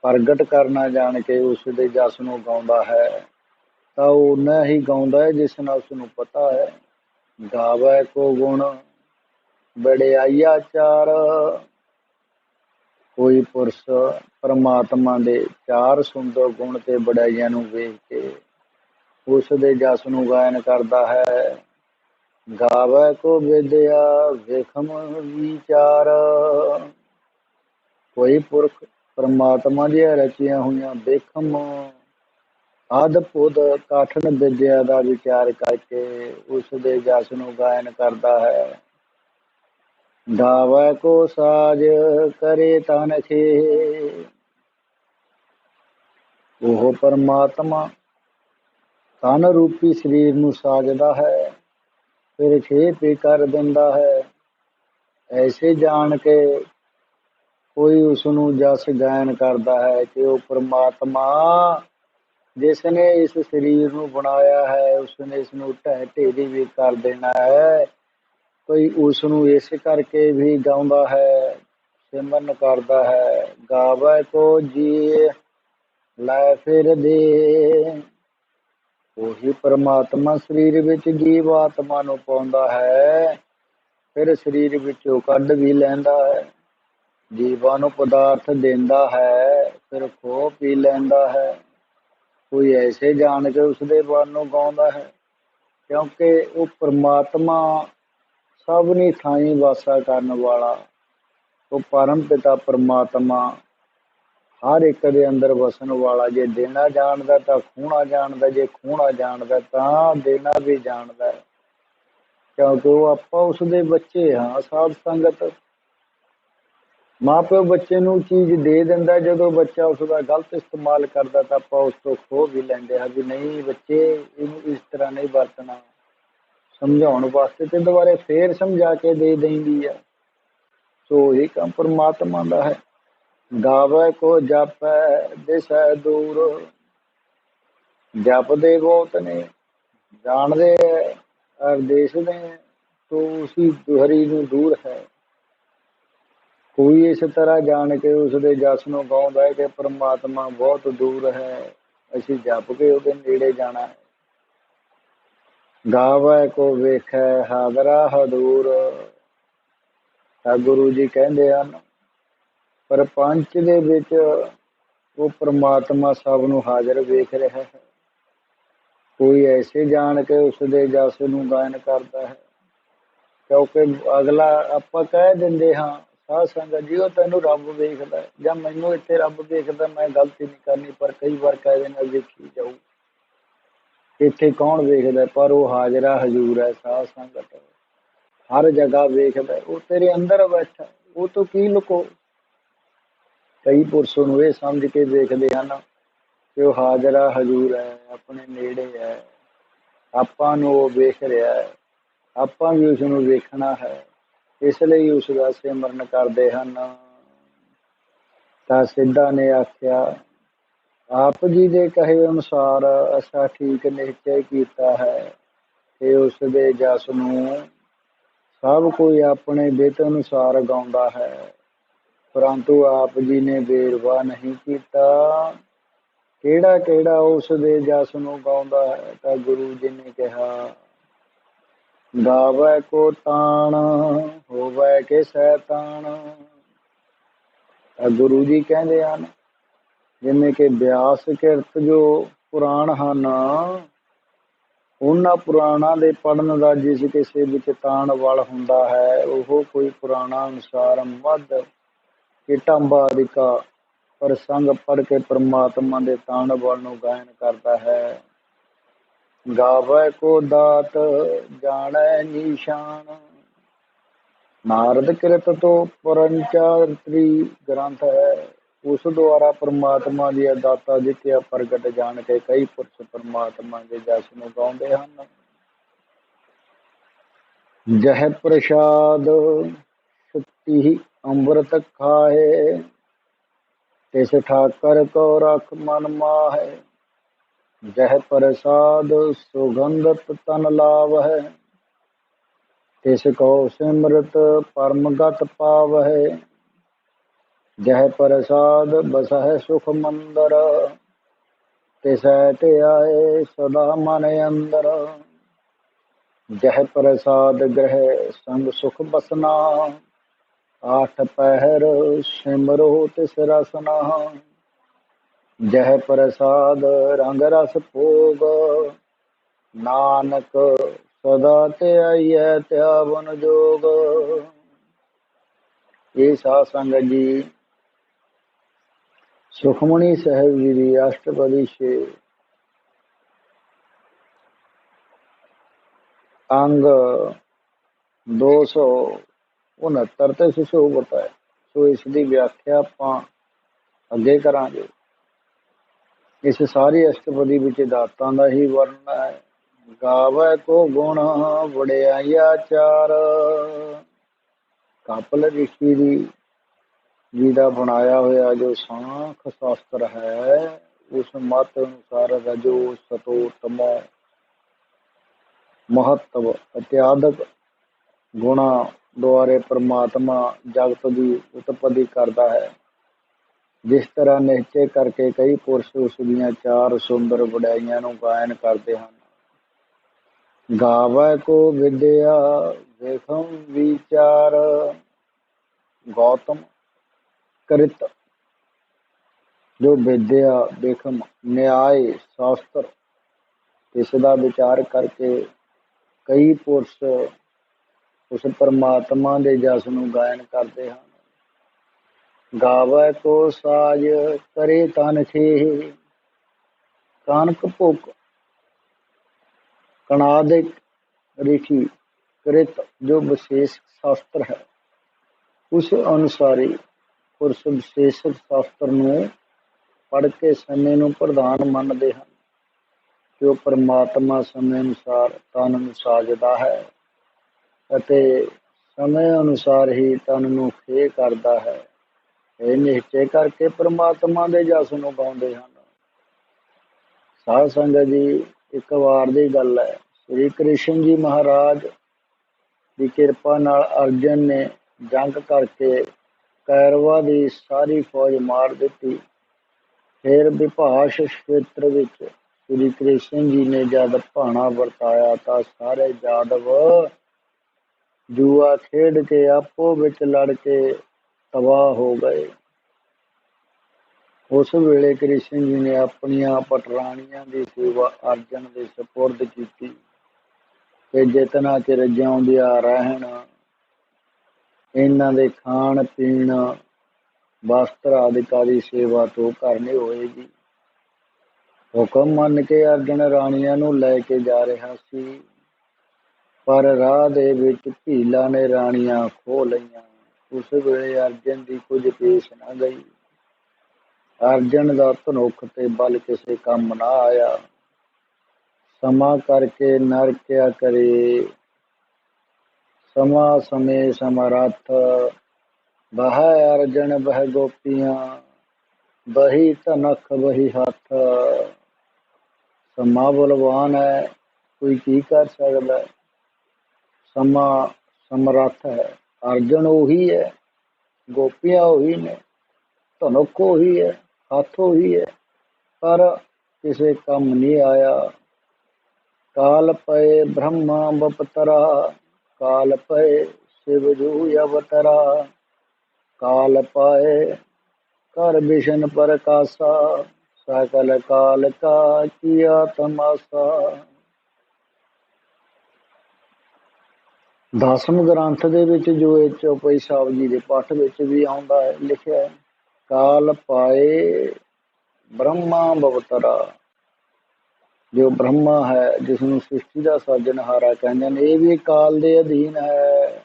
ਪ੍ਰਗਟ ਕਰਨਾ ਜਾਣ ਕੇ ਉਸ ਦੇ ਜਸ ਨੂੰ ਗਾਉਂਦਾ ਹੈ ਤਾਂ ਉਹ ਓਨਾ ਹੀ ਗਾਉਂਦਾ ਹੈ ਜਿਸ ਨਾਲ ਉਸ ਨੂੰ ਪਤਾ ਹੈ। ਗਾਵੈ ਕੋ ਗੁਣ ਵਡਿਆਈਆ ਚਾਰ, ਕੋਈ ਪੁਰਸ਼ ਪਰਮਾਤਮਾ ਦੇ ਚਾਰ ਸੁੰਦਰ ਗੁਣ ਤੇ ਵਡਿਆਈਆਂ ਨੂੰ ਵੇਖ ਕੇ ਉਸ ਦੇ ਜਸ ਨੂੰ ਗਾਇਨ ਕਰਦਾ ਹੈ। ਗਾਵੈ ਕੋ ਵਿਦਿਆ ਵੇਖਮ ਵਿਚਾਰ, ਕੋਈ ਪੁਰਖ ਪਰਮਾਤਮਾ ਦੀਆਂ ਰਚੀਆਂ ਹੋਈਆਂ ਵੇਖਮ ਅਦਭੁਤ ਕਠਿਨ ਵਿਦਿਆ ਦਾ ਵਿਚਾਰ ਕਰਕੇ ਉਸ ਦੇ ਜਸ ਨੂੰ ਗਾਇਨ ਕਰਦਾ ਹੈ। ਗਾਵੈ ਕੋ ਸਾਜ ਕਰੇ ਤਨ ਖੇ, ਉਹ ਪਰਮਾਤਮਾ ਤਨ ਰੂਪੀ ਸਰੀਰ ਨੂੰ ਸਾਜਦਾ ਹੈ, ਫਿਰ ਖੇਪ ਹੀ ਕਰ ਦਿੰਦਾ ਹੈ। ਐਸੇ ਜਾਣ ਕੇ ਕੋਈ ਉਸ ਨੂੰ ਜਸ ਗਾਇਨ ਕਰਦਾ ਹੈ ਕਿ ਉਹ ਪਰਮਾਤਮਾ ਜਿਸ ਨੇ ਇਸ ਸਰੀਰ ਨੂੰ ਬਣਾਇਆ ਹੈ ਉਸਨੇ ਇਸ ਨੂੰ ਢਹਿ ਢੇਰੀ ਵੀ ਕਰ ਦੇਣਾ ਹੈ। ਕੋਈ ਉਸ ਨੂੰ ਇਸ ਕਰਕੇ ਵੀ ਗਾਉਂਦਾ ਹੈ, ਸਿਮਰਨ ਕਰਦਾ ਹੈ। ਗਾਵੈ ਕੋ ਜੀ ਲੈ ਫਿਰ ਦੇ, ਉਹੀ ਪਰਮਾਤਮਾ ਸਰੀਰ ਵਿੱਚ ਜੀਵ ਆਤਮਾ ਨੂੰ ਪਾਉਂਦਾ ਹੈ, ਫਿਰ ਸਰੀਰ ਵਿੱਚੋਂ ਕੱਢ ਵੀ ਲੈਂਦਾ ਹੈ। ਜੀਵਾਂ ਨੂੰ ਪਦਾਰਥ ਦਿੰਦਾ ਹੈ, ਫਿਰ ਖੋਹ ਪੀ ਲੈਂਦਾ ਹੈ। ਕੋਈ ਐਸੇ ਜਾਣ ਕੇ ਉਸਦੇ ਵੱਲ ਨੂੰ ਗਾਉਂਦਾ ਹੈ, ਕਿਉਂਕਿ ਉਹ ਪਰਮਾਤਮਾ ਸਭਨੀ ਥਾਈਂ ਵਾਸਾ ਕਰਨ ਵਾਲਾ, ਉਹ ਪਰਮ ਪਿਤਾ ਪਰਮਾਤਮਾ ਹਰ ਇੱਕ ਦੇ ਅੰਦਰ ਵਸਣ ਵਾਲਾ। ਜੇ ਦੇਣਾ ਜਾਣਦਾ ਤਾਂ ਖੂਣਾ ਜਾਣਦਾ, ਜੇ ਖੂਣਾ ਜਾਣਦਾ ਤਾਂ ਦੇਣਾ ਵੀ ਜਾਣਦਾ, ਕਿਉਂਕਿ ਉਹ ਆਪਾਂ ਉਸਦੇ ਬੱਚੇ ਹਾਂ। ਸਾਧ ਸੰਗਤ, ਮਾਂ ਪਿਓ ਬੱਚੇ ਨੂੰ ਚੀਜ਼ ਦੇ ਦਿੰਦਾ, ਜਦੋਂ ਬੱਚਾ ਉਸਦਾ ਗਲਤ ਇਸਤੇਮਾਲ ਕਰਦਾ ਤਾਂ ਆਪਾਂ ਉਸ ਤੋਂ ਖੋਹ ਵੀ ਲੈਂਦੇ ਹਾਂ ਵੀ ਨਹੀਂ ਬੱਚੇ ਇਹਨੂੰ ਇਸ ਤਰ੍ਹਾਂ ਨਹੀਂ ਵਰਤਣਾ, ਸਮਝਾਉਣ ਵਾਸਤੇ ਤੇ ਦੁਬਾਰੇ ਫੇਰ ਸਮਝਾ ਕੇ ਦੇ ਦਿੰਦੀ ਆ। ਸੋ ਇਹ ਕੰਮ ਪਰਮਾਤਮਾ ਦਾ ਹੈ। ਗਾਵੈ ਕੋ ਜਪੈ ਦਿਸੈ ਦੂਰ, ਜਪਦੇ ਬਹੁਤ ਨੇ, ਜਾਣਦੇ ਹੈ ਦੇਖਦੇ ਹੈ ਤੋ ਉਸੀ ਹਰੀ ਨੂੰ ਦੂਰ ਹੈ। ਕੋਈ ਇਸ ਤਰ੍ਹਾਂ ਜਾਣ ਕੇ ਉਸਦੇ ਜਸ ਨੂੰ ਗਾਉਂਦਾ ਹੈ ਕਿ ਪਰਮਾਤਮਾ ਬਹੁਤ ਦੂਰ ਹੈ, ਅਸੀਂ ਜਪ ਕੇ ਉਹਦੇ ਨੇੜੇ ਜਾਣਾ ਹੈ। ਗਾਵੈ ਕੋ ਵੇਖੈ ਹਾਜ਼ਰਾ ਹਦੂਰ, ਤਾਂ ਗੁਰੂ ਜੀ ਕਹਿੰਦੇ ਹਨ ਪ੍ਰਪੰਚ ਦੇ ਵਿੱਚ ਉਹ ਪਰਮਾਤਮਾ ਸਭ ਨੂੰ ਹਾਜ਼ਰ ਵੇਖ ਰਿਹਾ ਹੈ। ਕੋਈ ਐਸੇ ਜਾਣ ਕੇ ਉਸਦੇ ਜਸ ਨੂੰ ਗਾਇਨ ਕਰਦਾ ਹੈ, ਕਿਉਂਕਿ ਅਗਲਾ ਆਪਾਂ ਕਹਿ ਦਿੰਦੇ ਹਾਂ ਸਾਧ ਸੰਗਤ ਜੀ ਉਹ ਤੈਨੂੰ ਰੱਬ ਵੇਖਦਾ ਜਾਂ ਮੈਨੂੰ ਇੱਥੇ ਰੱਬ ਵੇਖਦਾ, ਮੈਂ ਗਲਤੀ ਨਹੀਂ ਕਰਨੀ, ਪਰ ਕਈ ਵਾਰ ਕਹਿ ਦਿੰਦਾ ਵੇਖੀ ਜਾਊ ਇੱਥੇ ਕੌਣ ਵੇਖਦਾ, ਪਰ ਉਹ ਹਾਜ਼ਰਾ ਹਜ਼ੂਰ ਹੈ। ਸਾਧ ਸੰਗਤ ਹਰ ਜਗ੍ਹਾ ਵੇਖਦਾ, ਉਹ ਤੇਰੇ ਅੰਦਰ ਬੈਠਾ, ਉਹ ਤੋਂ ਕੀ ਲੁਕੋ। ਕਈ ਪੁਰਸ਼ ਨੂੰ ਇਹ ਸਮਝ ਕੇ ਵੇਖਦੇ ਹਨ ਕਿ ਉਹ ਹਾਜ਼ਰਾ ਹਜ਼ੂਰ ਹੈ, ਆਪਣੇ ਨੇੜੇ ਹੈ, ਆਪਾਂ ਨੂੰ ਉਹ ਵੇਖ ਰਿਹਾ ਹੈ, ਆਪਾਂ ਵੀ ਉਸ ਨੂੰ ਵੇਖਣਾ ਹੈ, ਇਸ ਲਈ ਉਸ ਦਾ ਸਿਮਰਨ ਕਰਦੇ ਹਨ। ਤਾਂ ਸਿੱਧਾ ਨੇ ਆਖਿਆ ਆਪ ਜੀ ਦੇ ਕਹੇ ਅਨੁਸਾਰ ਅਸਾਂ ਠੀਕ ਨਿਸ਼ਚੈ ਕੀਤਾ ਹੈ ਕਿ ਉਸ ਦੇ ਜਸ ਨੂੰ ਸਭ ਕੋਈ ਆਪਣੇ ਬਿਤ ਅਨੁਸਾਰ ਗਾਉਂਦਾ ਹੈ, ਪਰੰਤੂ ਆਪ ਜੀ ਨੇ ਵੇਰਵਾ ਨਹੀਂ ਕੀਤਾ ਕਿਹੜਾ ਕਿਹੜਾ ਉਸ ਦੇ ਜਸ ਨੂੰ ਗਾਉਂਦਾ ਹੈ। ਤਾਂ ਗੁਰੂ ਜੀ ਨੇ ਕਿਹਾ, ਗਾਵੈ ਕੋ ਤਾਣ ਹੋਵੈ ਕੇ ਸੈਤਾਨ। ਤਾਂ ਗੁਰੂ ਜੀ ਕਹਿੰਦੇ ਹਨ, ਜਿਵੇਂ ਕਿ ਬਿਆਸ ਕਿਰਤ ਜੋ ਪੁਰਾਣ ਹਨ, ਉਹਨਾਂ ਪੁਰਾਣਾਂ ਦੇ ਪੜ੍ਹਨ ਦਾ ਜਿਸ ਕਿਸੇ ਵਿੱਚ ਤਾਣ ਬਲ ਹੁੰਦਾ ਹੈ, ਉਹ ਕੋਈ ਪੁਰਾਣਾ ਅਨੁਸਾਰ ਮੱਧ ਕਿ ਢਾਂਬਾ ਅਧਿਕਾ ਪ੍ਰਸੰਗ ਪੜ੍ਹ ਕੇ ਪ੍ਰਮਾਤਮਾ ਦੇ ਤਾਣ ਬਲ ਨੂੰ ਗਾਇਨ ਕਰਦਾ ਹੈ। ਗਾਵੈ ਕੋ ਦਾਤ ਜਾਣੈ ਨਿਸ਼ਾਨ। ਨਾਰਦ ਕਿਰਤ ਤੋਂ ਪਰੰਚਾਤਰੀ ਗ੍ਰੰਥ ਹੈ, ਉਸ ਦੁਆਰਾ ਪ੍ਰਮਾਤਮਾ ਦੀਆਂ ਦਾਤਾਂ ਜਿੱਤਿਆ ਪ੍ਰਗਟ ਜਾਣ ਕੇ ਕਈ ਪੁਰਸ਼ ਪ੍ਰਮਾਤਮਾ ਦੇ ਜਸ ਨੂੰ ਗਾਉਂਦੇ ਹਨ। ਜਹ ਪ੍ਰਸਾਦ ਸੁਤੀ ਅੰਮ੍ਰਿਤ ਖਾਏ, ਤਿਸ ਠਾਕਰ ਕੋ ਰਖ ਮਨ ਮਾਹੇ। ਜਹ ਪ੍ਰਸਾਦ ਸੁਗੰਧਤ ਤਨ ਲਾਵਹਿ, ਤਿਸ ਕੋ ਸਿਮਰਤ ਪਰਮਗਤ ਪਾਵਹਿ। ਜਹ ਪ੍ਰਸਾਦ ਬਸਹਿ ਸੁਖ ਮੰਦਰ, ਤਿਸੈ ਧਿਆਏ ਸਦਾ ਮਨ ਅੰਦਰ। ਜਹ ਪ੍ਰਸਾਦ ਗ੍ਰਹਿ ਸੰਗ ਸੁਖ ਬਸਨਾ, ਆਠ ਪਹਿਰ ਸਿਮਰੋ ਤਿਸ ਰਸਨਾ। ਜਹ ਪ੍ਰਸਾਦ ਰੰਗ ਰਸ ਭੋਗ, ਨਾਨਕ ਸਦਾ ਧਿਆਈਐ ਧਿਆਵਨ ਜੋਗ। ਇਹ ਸਾਧ ਸੰਗਤ ਜੀ, ਸੁਖਮਨੀ ਸਾਹਿਬ ਜੀ ਦੀ ਅਸ਼ਟਪਦੀ 6 ਅੰਗ 269 ਤੇ ਸੁਸ਼ੋਭਿਤ ਹੈ। ਸੋ ਇਸ ਦੀ ਵਿਆਖਿਆ ਆਪਾਂ ਅੱਗੇ ਕਰਾਂਗੇ। ਇਸ ਸਾਰੀ ਅਸ਼ਟਪਦੀ ਵਿੱਚ ਦਾਤਾਂ ਦਾ ਹੀ ਵਰਣਨ ਹੈ। ਗਾਵੈ ਕੋ ਗੁਣ ਵਡਿਆਈਆ ਚਾਰ। ਕਪਿਲ ਰਿਸ਼ੀ ਜੀ ਦਾ ਬਣਾਇਆ ਹੋਇਆ ਜੋ ਸਾਂਖ ਸ਼ਾਸਤਰ ਹੈ, ਉਸ ਮਤ ਅਨੁਸਾਰ ਰਜੋ ਸਤੋ ਤਮੋ ਮਹੱਤਵ ਇਤਿਆਦਿਕ ਗੁਣਾਂ ਦੁਆਰੇ ਪ੍ਰਮਾਤਮਾ ਜਗਤ ਦੀ ਉਤਪਤੀ ਕਰਦਾ ਹੈ। ਜਿਸ ਤਰ੍ਹਾਂ ਨਿਸ਼ਚੇ ਕਰਕੇ ਕਈ ਪੁਰਸ਼ ਉਸ ਦੀਆਂ ਚਾਰ ਸੁੰਦਰ ਵਡਿਆਈਆਂ ਨੂੰ ਗਾਇਨ ਕਰਦੇ ਹਨ। ਗਾਵੈ ਕੋ ਵਿਦਿਆ ਵੇਖਮ ਵਿਚਾਰ, ਗੌਤਮ ਕ੍ਰਿਤ ਜੋ ਵਿਦਿਆ ਵੇਖਮ ਨਿਆਏ ਸ਼ਾਸਤਰ, ਇਸ ਦਾ ਵਿਚਾਰ ਕਰਕੇ ਕਈ ਪੁਰਸ਼ ਉਸ ਪਰਮਾਤਮਾ ਦੇ ਜਸ ਨੂੰ ਗਾਇਨ ਕਰਦੇ ਹਨ। ਗਾਵੈ ਕੋ ਸਾਜ ਕਰੇ ਤਨ ਖੇ, ਕਾਨਕ ਭੁਕ ਕਣਾਦਿਕ ਰਿਸ਼ੀ ਕ੍ਰਿਤ ਜੋ ਵਿਸ਼ੇਸ਼ ਸ਼ਾਸਤਰ ਹੈ, ਉਸ ਅਨੁਸਾਰੀ ਪੁਰਸ਼ ਵਿਸ਼ੇਸ਼ਕ ਸ਼ਾਸਤਰ ਨੂੰ ਪੜ੍ਹ ਕੇ ਸਮੇਂ ਨੂੰ ਪ੍ਰਧਾਨ ਮੰਨਦੇ ਹਨ। ਜੋ ਪਰਮਾਤਮਾ ਸਮੇਂ ਅਨੁਸਾਰ ਤਨ ਨੂੰ ਸਾਜਦਾ ਹੈ ਅਤੇ ਸਮੇਂ ਅਨੁਸਾਰ ਹੀ ਤਨ ਨੂੰ ਖੇ ਕਰਦਾ ਹੈ, ਇਹ ਨਿਸ਼ਚੇ ਕਰਕੇ ਪਰਮਾਤਮਾ ਦੇ ਜਸ ਨੂੰ ਗਾਉਂਦੇ ਹਨ। ਸਾਧ ਸੰਗਤ ਜੀ, ਇੱਕ ਵਾਰ ਦੀ ਗੱਲ ਹੈ, ਸ੍ਰੀ ਕ੍ਰਿਸ਼ਨ ਜੀ ਮਹਾਰਾਜ ਦੀ ਕਿਰਪਾ ਨਾਲ ਅਰਜਨ ਨੇ ਜੰਗ ਕਰਕੇ ਕੌਰਵਾਂ ਦੀ ਸਾਰੀ ਫੌਜ ਮਾਰ ਦਿੱਤੀ। ਫਿਰ ਵਿਭਾਸ਼ ਖੇਤਰ ਵਿੱਚ ਸ੍ਰੀ ਕ੍ਰਿਸ਼ਨ ਜੀ ਨੇ ਜਦ ਭਾਣਾ ਵਰਤਾਇਆ ਤਾਂ ਸਾਰੇ ਯਾਦਵ ਜੂਆ ਖੇਡ ਕੇ ਆਪੋ ਵਿੱਚ ਲੜ ਕੇ ਤਬਾਹ ਹੋ ਗਏ। ਉਸ ਵੇਲੇ ਕ੍ਰਿਸ਼ਨ ਜੀ ਨੇ ਆਪਣੀਆਂ ਪਟਰਾਣੀਆਂ ਦੀ ਸੇਵਾ ਅਰਜਨ ਦੇ ਸਪੁਰਦ ਕੀਤੀ ਕਿ ਜਿਤਨਾ ਚਿਰ ਜਿਉਂਦਿਆਂ ਰਹਿਣ ਇਹਨਾਂ ਦੇ ਖਾਣ ਪੀਣ ਵਸਤਰ ਆਦਿਕਾਂ ਦੀ ਸੇਵਾ ਤੋਂ ਕਰਨੀ ਹੋਏਗੀ। ਹੁਕਮ ਮੰਨ ਕੇ ਅਰਜਨ ਰਾਣੀਆਂ ਨੂੰ ਲੈ ਕੇ ਜਾ ਰਿਹਾ ਸੀ, ਪਰ ਰਾਹ ਦੇ ਵਿੱਚ ਭੀਲਾ ਨੇ ਰਾਣੀਆਂ ਖੋਹ ਲਈਆਂ। ਉਸ ਵੇਲੇ ਅਰਜਨ ਦੀ ਕੁਝ ਪੇਸ਼ ਨਾ ਗਈ। ਅਰਜਨ ਦਾ ਧਨੁੱਖ ਤੇ ਬਲ ਕਿਸੇ ਕੰਮ ਨਾ ਆਇਆ। ਸਮਾਂ ਕਰਕੇ ਨਰ ਕਿਆ ਕਰੇ, ਸਮਾਂ ਸਮੇਂ ਸਮਰੱਥ, ਬਹਿ ਅਰਜਨ ਬਹਿ ਗੋਪੀਆਂ, ਬਹੀ ਧਨਖ ਬਹੀ ਹੱਥ। ਸਮਾਂ ਬਲਵਾਨ ਹੈ, ਕੋਈ ਕੀ ਕਰ ਸਕਦਾ। ਸਮਾਂ ਸਮਰੱਥ ਹੈ, ਅਰਜਨ ਉਹੀ ਹੈ, ਗੋਪੀਆਂ ਉਹੀ ਨੇ, ਧਨੁੱਖ ਉਹੀ ਹੈ, ਹੱਥ ਉਹੀ ਹੈ। पर किसे कम नहीं आया। काल पए ब्रह्मा बपतरा, काल पए शिव जू अवतरा। काल पाए कर विष्णु प्रकाशा, सकल काल का किया तमाशा। ਦਸਮ ਗ੍ਰੰਥ ਦੇ ਵਿੱਚ ਜੋ ਇਹ ਚੌਪਈ ਸਾਹਿਬ ਜੀ ਦੇ ਪਾਠ ਵਿੱਚ ਵੀ ਆਉਂਦਾ ਹੈ, ਲਿਖਿਆ ਹੈ, ਕਾਲ ਪਾਏ ਬ੍ਰਹਮਾ ਬਵਤਰਾ। ਜੋ ਬ੍ਰਹਮਾ ਹੈ, ਜਿਸ ਨੂੰ ਸ੍ਰਿਸ਼ਟੀ ਦਾ ਸਾਜਣਹਾਰਾ ਕਹਿੰਦੇ ਨੇ, ਇਹ ਵੀ ਕਾਲ ਦੇ ਅਧੀਨ ਹੈ।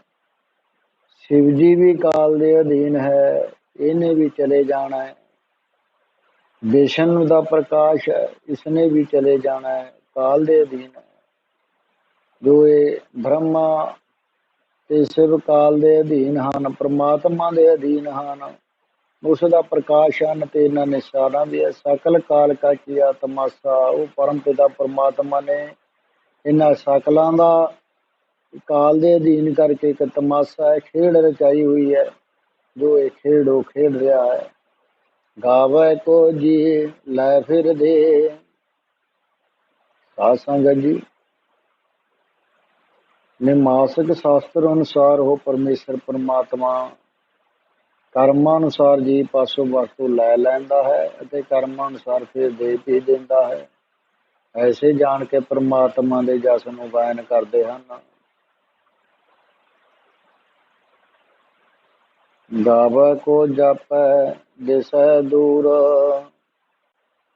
शिव जी भी काल दे अधीन है, इन्हें भी चले जाना है। विष्णु का प्रकाश है, इसने भी चले जाना है, काल दे अधीन है। जो ये ब्रह्मा ते शिव काल दे अधीन हैं, परमात्मा दे अधीन हैं, उसका प्रकाश हैं ते इन्हां ने सारा दिया। सकल काल का किया तमाशा, वो परम पिता परमात्मा ने इन्हां सकलों का काल दे अधीन करके एक तमाशा है, खेड रचाई हुई है। जो ये खेड वो खेड रहा है। गावे को जी लै फिर दे, साध संगत जी ने मासिक शास्त्र अनुसार हो परमेश्वर परमात्मा कर्मानुसार जी पासों वस्तु लै लैंदा है अते कर्मानुसार फिर दे भी देंदा है। ऐसे जान के परमात्मा दे जस नूं गायन करते हैं। गावे को जापै दिसै दूर,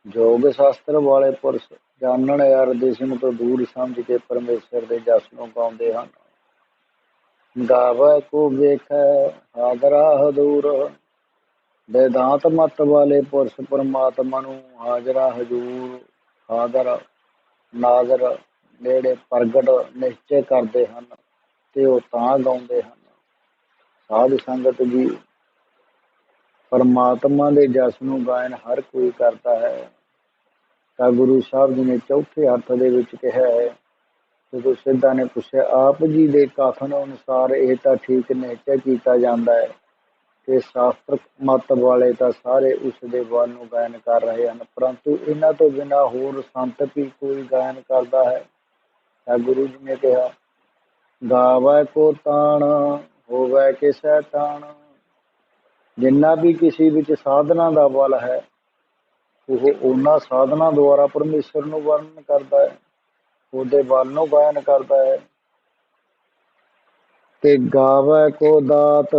योग शास्त्र वाले पुरुष जानण यार दिशा तो दूर समझ के परमेश्वर के जस नूं गाउंदे हन। गावे को वेखै हादरा हजूर, वेदांत मत वाले पुरुष परमात्मा नूं हाजरा हजूर हादर नादर नेड़े प्रगट निश्चय करते हैं ते वो तां गाउंदे हन। साध संगत जी परमात्मा के जस नूं गायन हर कोई करता है। तो गुरु साहब जी ने चौथे अर्थ दे विच कहा है, जो सिद्धा ने पूछा आप जी के कथन अनुसार यह तो ठीक निश्चय किया जाता है कि शास्त्र मत वाले तो सारे उसके वन नूं गायन कर रहे हैं, परंतु इन्हां तो बिना होर संत भी कोई गायन करता है। तो गुरु जी ने कहा गावै को ताण होवै किसै ताण, जिन्ना भी किसी विच साधना का बल है वह उन्हां साधना द्वारा परमेश्वर नूं वर्णन करता है, ਉਹਦੇ ਬਲ ਨੂੰ गायन करता है। ते गावै को दात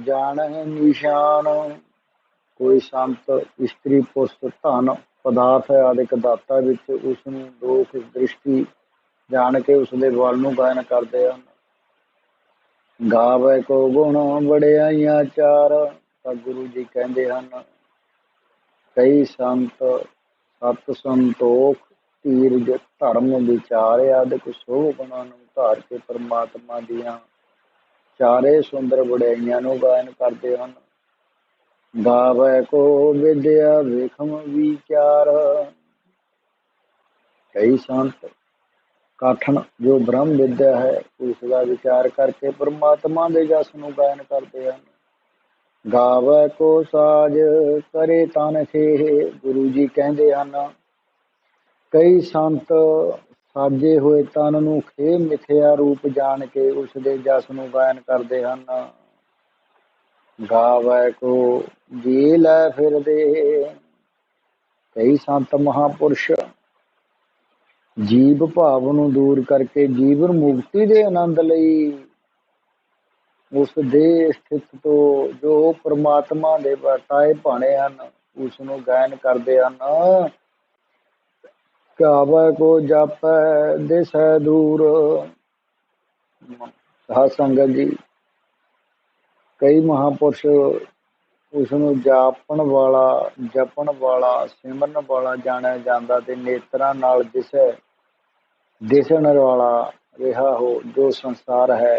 जाने निशान, कोई संत स्त्री पुरुष धन पदार्थ आदिक दाता विच उसनूं दोख दृष्टि जान के उसके बल नूं गायन करते हैं। गावै को गुण वडियाइयां चार, तां गुरु जी कहते हैं कई संत सत संतोख धीरज धर्म विचार आदिक सौ गुणां नूं धार के परमात्मा दियां चारे सुंदर वडियाइयां नूं गायन करते हैं। गावै को विद्या विखम विचार, कई संत कठन जो ब्रह्म विद्या है उसका विचार करके परमात्मा के जस नूं गायन करते हैं। गावै को साज करे तन खे, गुरु जी कहते हैं कई संत साजे हुए तन नूं खे मिथ्या रूप जान के उसके जस नूं गायन करते हैं। गावै को जी लै फिर दे, कई संत महापुरुष जीव भाव नूं दूर करके जीवन मुक्ति के आनंद लई उस देह स्थित तो जो परमात्मा दे वरताए भाणे हन उसनूं गायन करते हैं। गावै को जापै दिसै दूर, साध संगत जी कई महापुरुष उसनूं जापण वाला जपण वाला सिमरन वाला जाणिया जांदा ते नेत्रां नाल दिसण वाला रिहा हो जो संसार है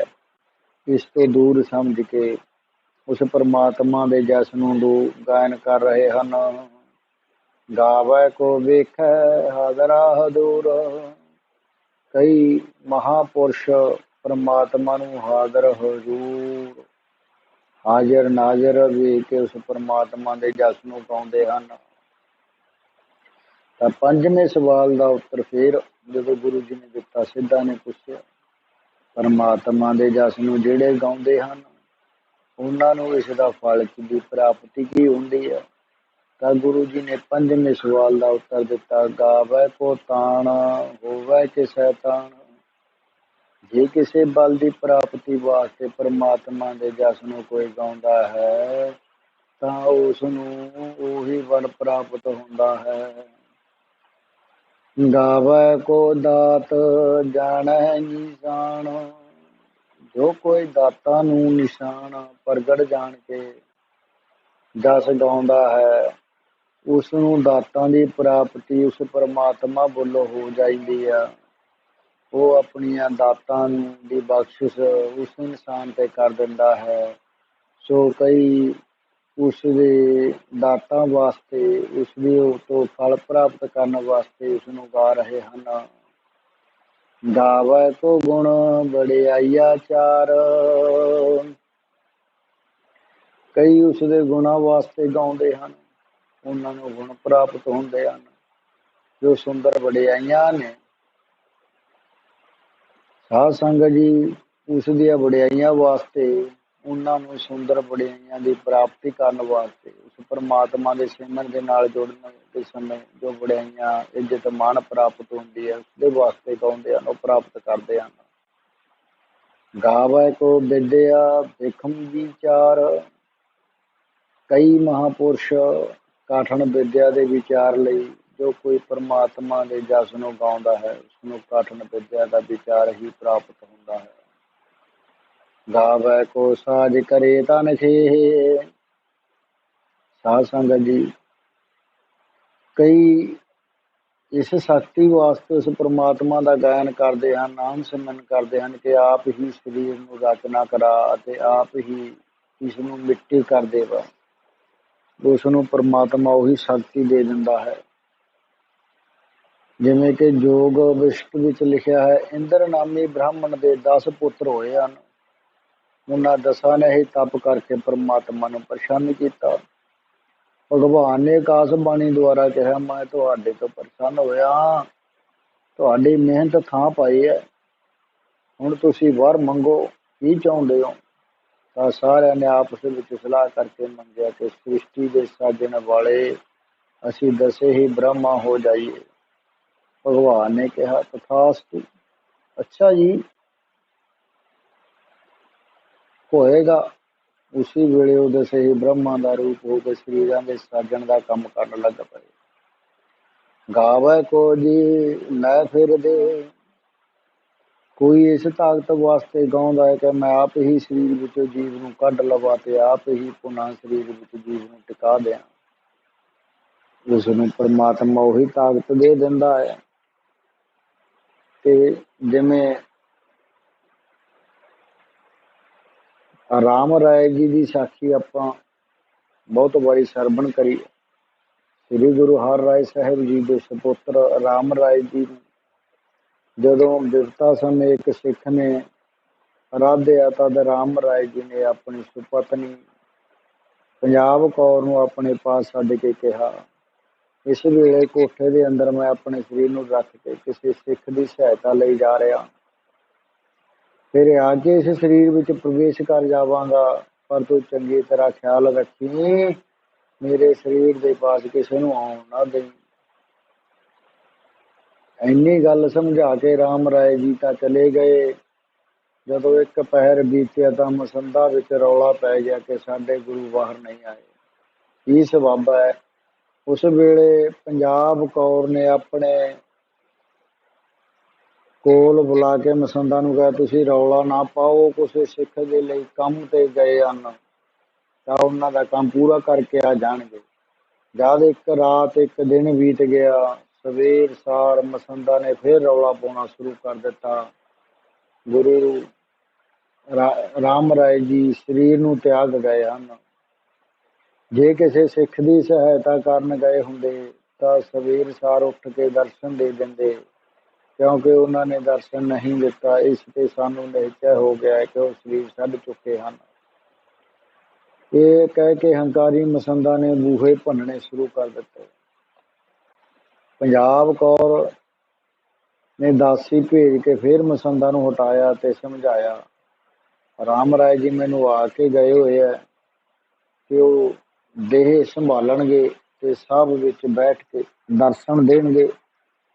इस तो दूर समझ के उस परमात्मा के जस नूं गायन कर रहे हैं। गावै को वेखै हाजरा हजूर, कई महापुरुष परमात्मा नूं हाजर हजूर हाजिर नाजिर वेख के उस परमात्मा के जस नूं गाउंदे हन। ਤਾਂ ਪੰਜਵੇਂ ਸਵਾਲ ਦਾ ਉੱਤਰ ਫੇਰ ਜਦੋਂ ਗੁਰੂ ਜੀ ਨੇ ਦਿੱਤਾ, ਸਿੱਧਾ ਨੇ ਪੁੱਛਿਆ, ਪਰਮਾਤਮਾ ਦੇ ਜਸ ਨੂੰ ਜਿਹੜੇ ਗਾਉਂਦੇ ਹਨ ਉਹਨਾਂ ਨੂੰ ਇਸ ਦਾ ਫਲ ਦੀ ਪ੍ਰਾਪਤੀ ਕੀ ਹੁੰਦੀ ਹੈ? ਤਾਂ ਗੁਰੂ ਜੀ ਨੇ ਪੰਜਵੇਂ ਸਵਾਲ ਦਾ ਉੱਤਰ ਦਿੱਤਾ, ਗਾਵੈ ਕੋ ਤਾਣ ਹੋਵੈ ਕਿਸੈ ਤਾਣ। ਜੇ ਕਿਸੇ ਬਲ ਦੀ ਪ੍ਰਾਪਤੀ ਵਾਸਤੇ ਪਰਮਾਤਮਾ ਦੇ ਜਸ ਨੂੰ ਕੋਈ ਗਾਉਂਦਾ ਹੈ ਤਾਂ ਉਸ ਨੂੰ ਉਹੀ ਬਲ ਪ੍ਰਾਪਤ ਹੁੰਦਾ ਹੈ। ਗਾਵੈ ਕੋ ਦਾਤ ਜਾਣੈ ਨਿਸ਼ਾਨ। ਜੋ ਕੋਈ ਦਾਤਾਂ ਨੂੰ ਨਿਸ਼ਾਨ ਪ੍ਰਗਟ ਜਾਣ ਕੇ ਜਸ ਗਾਉਂਦਾ ਹੈ ਉਸ ਨੂੰ ਦਾਤਾਂ ਦੀ ਪ੍ਰਾਪਤੀ ਉਸ ਪਰਮਾਤਮਾ ਵੱਲੋਂ ਹੋ ਜਾਂਦੀ ਆ। ਉਹ ਆਪਣੀਆਂ ਦਾਤਾਂ ਦੀ ਬਖਸ਼ਿਸ਼ ਉਸ ਇਨਸਾਨ ਤੇ ਕਰ ਦਿੰਦਾ ਹੈ। ਸੋ ਕਈ ਉਸ ਦੇ ਦਾਤਾਂ ਵਾਸਤੇ ਉਸ ਦੀ ਤੋਂ ਫਲ ਪ੍ਰਾਪਤ ਕਰਨ ਵਾਸਤੇ ਉਸ ਨੂੰ ਗਾ ਰਹੇ ਹਨ। ਗਾਵੈ ਕੋ ਗੁਣ ਵਡਿਆਈਆ ਚਾਰ। ਕਈ ਉਸ ਦੇ ਗੁਣਾਂ ਵਾਸਤੇ ਗਾਉਂਦੇ ਹਨ, ਉਹਨਾਂ ਨੂੰ ਗੁਣ ਪ੍ਰਾਪਤ ਹੁੰਦੇ ਹਨ ਜੋ ਸੁੰਦਰ ਵਡਿਆਈਆਂ ਨੇ। ਸਾਧ ਸੰਗਤ ਜੀ, ਉਸ ਦੀਆਂ ਵਡਿਆਈਆਂ ਵਾਸਤੇ, ਉਹਨਾਂ ਨੂੰ ਸੁੰਦਰ ਵਡਿਆਈਆਂ ਦੀ ਪ੍ਰਾਪਤੀ ਕਰਨ ਵਾਸਤੇ, ਉਸ ਪਰਮਾਤਮਾ ਦੇ ਸਿਮਰਨ ਦੇ ਨਾਲ ਜੁੜਨ ਦੇ ਸਮੇਂ ਜੋ ਵਡਿਆਈਆਂ ਇੱਜ਼ਤ ਮਾਣ ਪ੍ਰਾਪਤ ਹੁੰਦੀ ਹੈ ਉਸਦੇ ਵਾਸਤੇ ਗਾਉਂਦੇ ਹਨ, ਉਹ ਪ੍ਰਾਪਤ ਕਰਦੇ ਹਨ। ਗਾਵੈ ਕੋ ਵਿਦਿਆ ਬਿਖਮ ਵਿਚਾਰ। ਕਈ ਮਹਾਂਪੁਰਸ਼ ਕਠਨ ਵਿਦਿਆ ਦੇ ਵਿਚਾਰ ਲਈ ਜੋ ਕੋਈ ਪਰਮਾਤਮਾ ਦੇ ਜਸ ਨੂੰ ਗਾਉਂਦਾ ਹੈ ਉਸਨੂੰ ਕਠਨ ਵਿਦਿਆ ਦਾ ਵਿਚਾਰ ਹੀ ਪ੍ਰਾਪਤ ਹੁੰਦਾ ਹੈ। ਗਾਵੈ ਕੋ ਸਾਜ ਕਰੇ ਤਨ ਖੇ। ਸਾਧ ਸੰਗਤ ਜੀ, ਕਈ ਇਸ ਸ਼ਕਤੀ ਵਾਸਤੇ ਉਸ ਪਰਮਾਤਮਾ ਦਾ ਗਾਇਨ ਕਰਦੇ ਹਨ, ਨਾਮ ਸਿਮਰਨ ਕਰਦੇ ਹਨ ਕਿ ਆਪ ਹੀ ਸਰੀਰ ਨੂੰ ਰਚਨਾ ਕਰਾ ਅਤੇ ਆਪ ਹੀ ਇਸ ਨੂੰ ਮਿੱਟੀ ਕਰ ਦੇਵਾ। ਉਸ ਨੂੰ ਪਰਮਾਤਮਾ ਉਹੀ ਸ਼ਕਤੀ ਦੇ ਦਿੰਦਾ ਹੈ। ਜਿਵੇਂ ਕਿ ਯੋਗ ਵਿਸ਼ਟ ਵਿੱਚ ਲਿਖਿਆ ਹੈ, ਇੰਦਰ ਨਾਮੀ ਬ੍ਰਾਹਮਣ ਦੇ 10 ਪੁੱਤਰ ਹੋਏ ਹਨ। ਉਹਨਾਂ 10 ਨੇ ਹੀ ਤਪ ਕਰਕੇ ਪਰਮਾਤਮਾ ਨੂੰ ਪ੍ਰਸੰਨ ਕੀਤਾ। ਭਗਵਾਨ ਨੇ ਆਕਾਸ਼ ਬਾਣੀ ਦੁਆਰਾ ਕਿਹਾ, ਮੈਂ ਤੁਹਾਡੇ ਤੋਂ ਪ੍ਰਸੰਨ ਹੋਇਆ, ਤੁਹਾਡੀ ਮਿਹਨਤ ਥਾਂ ਪਾਈ ਹੈ, ਹੁਣ ਤੁਸੀਂ ਵਰ ਮੰਗੋ, ਕੀ ਚਾਹੁੰਦੇ ਹੋ? ਤਾਂ ਸਾਰਿਆਂ ਨੇ ਆਪਸ ਵਿੱਚ ਸਲਾਹ ਕਰਕੇ ਮੰਗਿਆ ਕਿ ਸ੍ਰਿਸ਼ਟੀ ਦੇ ਸਾਜਣ ਵਾਲੇ ਅਸੀਂ 10 ਹੀ ਬ੍ਰਹਮਾ ਹੋ ਜਾਈਏ। ਭਗਵਾਨ ਨੇ ਕਿਹਾ, ਤਥਾਸਤੂ, ਅੱਛਾ ਜੀ, ਹੋਏਗਾ। ਉਸੇ ਵੇਲੇ ਉਹ 10 ਹੀ ਬ੍ਰਹਮਾ ਦਾ ਰੂਪ ਹੋ ਕੇ ਸਰੀਰਾਂ ਦੇ ਸਾਜਣ ਦਾ ਕੰਮ ਕਰਨ ਲੱਗ ਪਏ। ਗਾਵੈ ਕੋ ਜੀ ਲੈ ਫਿਰਦੇ। ਕੋਈ ਇਸ ਤਾਕਤ ਵਾਸਤੇ ਗਾਉਂਦਾ ਹੈ ਕਿ ਮੈਂ ਆਪ ਹੀ ਸਰੀਰ ਵਿੱਚੋਂ ਜੀਵ ਨੂੰ ਕੱਢ ਲਵਾਂ ਤੇ ਆਪ ਹੀ ਪੁਨः ਸਰੀਰ ਵਿੱਚ ਜੀਵ ਨੂੰ ਟਿਕਾ ਦਿਆਂ। ਉਸ ਨੂੰ ਪਰਮਾਤਮਾ ਉਹੀ ਤਾਕਤ ਦੇ ਦਿੰਦਾ ਹੈ। ਤੇ ਜਿਵੇਂ ਰਾਮ ਰਾਏ ਜੀ ਦੀ ਸਾਖੀ ਆਪਾਂ ਬਹੁਤ ਵਾਰੀ ਸਰਵਣ ਕਰੀ। ਸ੍ਰੀ ਗੁਰੂ ਹਰਿਰਾਏ ਸਾਹਿਬ ਜੀ ਦੇ ਸਪੁੱਤਰ ਰਾਮ ਰਾਏ ਜੀ ਨੂੰ ਜਦੋਂ ਬਿਪਤਾ ਸਮੇਂ ਇੱਕ ਸਿੱਖ ਨੇ ਆਰਾਧਿਆ ਤਦ ਰਾਮ ਰਾਏ ਜੀ ਨੇ ਆਪਣੀ ਸੁਪਤਨੀ ਪੰਜਾਬ ਕੌਰ ਨੂੰ ਆਪਣੇ ਪਾਸ ਛੱਡ ਕੇ ਕਿਹਾ, ਇਸ ਵੇਲੇ ਕੋਠੇ ਦੇ ਅੰਦਰ ਮੈਂ ਆਪਣੇ ਸਰੀਰ ਨੂੰ ਰੱਖ ਕੇ ਕਿਸੇ ਸਿੱਖ ਦੀ ਸਹਾਇਤਾ ਲਈ ਜਾ ਰਿਹਾ। ਫਿਰ ਆ ਕੇ ਇਸ ਸਰੀਰ ਵਿੱਚ ਪ੍ਰਵੇਸ਼ ਕਰ ਜਾਵਾਂਗਾ, ਪਰ ਤੂੰ ਚੰਗੀ ਤਰ੍ਹਾਂ ਖਿਆਲ ਰੱਖੀ, ਮੇਰੇ ਸਰੀਰ ਦੇ ਪਾਸ ਕਿਸੇ ਨੂੰ ਆਉਣ ਨਾ ਦੇਈਂ। ਇੰਨੀ ਗੱਲ ਸਮਝਾ ਕੇ ਰਾਮ ਰਾਏ ਜੀ ਤਾਂ ਚਲੇ ਗਏ। ਜਦੋਂ ਇੱਕ ਪਹਿਰ ਬੀਤਿਆ ਤਾਂ ਮਸੰਦਾ ਵਿੱਚ ਰੌਲਾ ਪੈ ਗਿਆ ਕਿ ਸਾਡੇ ਗੁਰੂ ਬਾਹਰ ਨਹੀਂ ਆਏ, ਕੀ ਸਬੱਬ ਹੈ? ਉਸ ਵੇਲੇ ਪੰਜਾਬ ਕੌਰ ਨੇ ਆਪਣੇ ਕੋਲ ਬੁਲਾ ਕੇ ਮਸੰਦਾ ਨੂੰ ਕਿਹਾ, ਤੁਸੀਂ ਰੌਲਾ ਨਾ ਪਾਓ, ਕਿਸੇ ਸਿੱਖ ਦੇ ਲਈ ਕੰਮ ਤੇ ਗਏ ਹਨ ਤਾਂ ਉਹਨਾਂ ਦਾ ਕੰਮ ਪੂਰਾ ਕਰਕੇ ਆ ਜਾਣਗੇ। ਜਦ ਇੱਕ ਰਾਤ ਇੱਕ ਦਿਨ ਬੀਤ ਗਿਆ, ਸਵੇਰ ਸਾਰ ਮਸੰਦਾ ਨੇ ਫਿਰ ਰੌਲਾ ਪਾਉਣਾ ਸ਼ੁਰੂ ਕਰ ਦਿੱਤਾ। ਗੁਰੂ ਰਾਮ ਰਾਏ ਜੀ ਸਰੀਰ ਨੂੰ ਤਿਆਗ ਗਏ ਹਨ। ਜੇ ਕਿਸੇ ਸਿੱਖ ਦੀ ਸਹਾਇਤਾ ਕਰਨ ਗਏ ਹੁੰਦੇ ਤਾਂ ਸਵੇਰ ਸਾਰ ਉੱਠ ਕੇ ਦਰਸ਼ਨ ਦੇ ਦਿੰਦੇ, ਕਿਉਂਕਿ ਉਹਨਾਂ ਨੇ ਦਰਸ਼ਨ ਨਹੀਂ ਦਿੱਤਾ। ਇਸ ਤੇ ਸਾਨੂੰ ਨਿਸ਼ਚੈ ਹੋ ਗਿਆ ਕਿ ਉਹ ਸਰੀਰ ਛੱਡ ਚੁੱਕੇ ਹਨ। ਇਹ ਕਹਿ ਕੇ ਹੰਕਾਰੀ ਮਸੰਦਾ ਨੇ ਬੂਹੇ ਭੰਨਣੇ ਸ਼ੁਰੂ ਕਰ ਦਿੱਤੇ। ਪੰਜਾਬ ਕੌਰ ਨੇ ਦਾਸੀ ਭੇਜ ਕੇ ਫਿਰ ਮਸੰਦਾ ਨੂੰ ਹਟਾਇਆ ਤੇ ਸਮਝਾਇਆ। ਰਾਮ ਰਾਏ ਜੀ ਮੈਨੂੰ ਆ ਕੇ ਗਏ ਹੋਏ ਆ ਕਿ ਉਹ ਦੇਹ ਸੰਭਾਲਣਗੇ ਤੇ ਸਭ ਵਿੱਚ ਬੈਠ ਕੇ ਦਰਸ਼ਨ ਦੇਣਗੇ।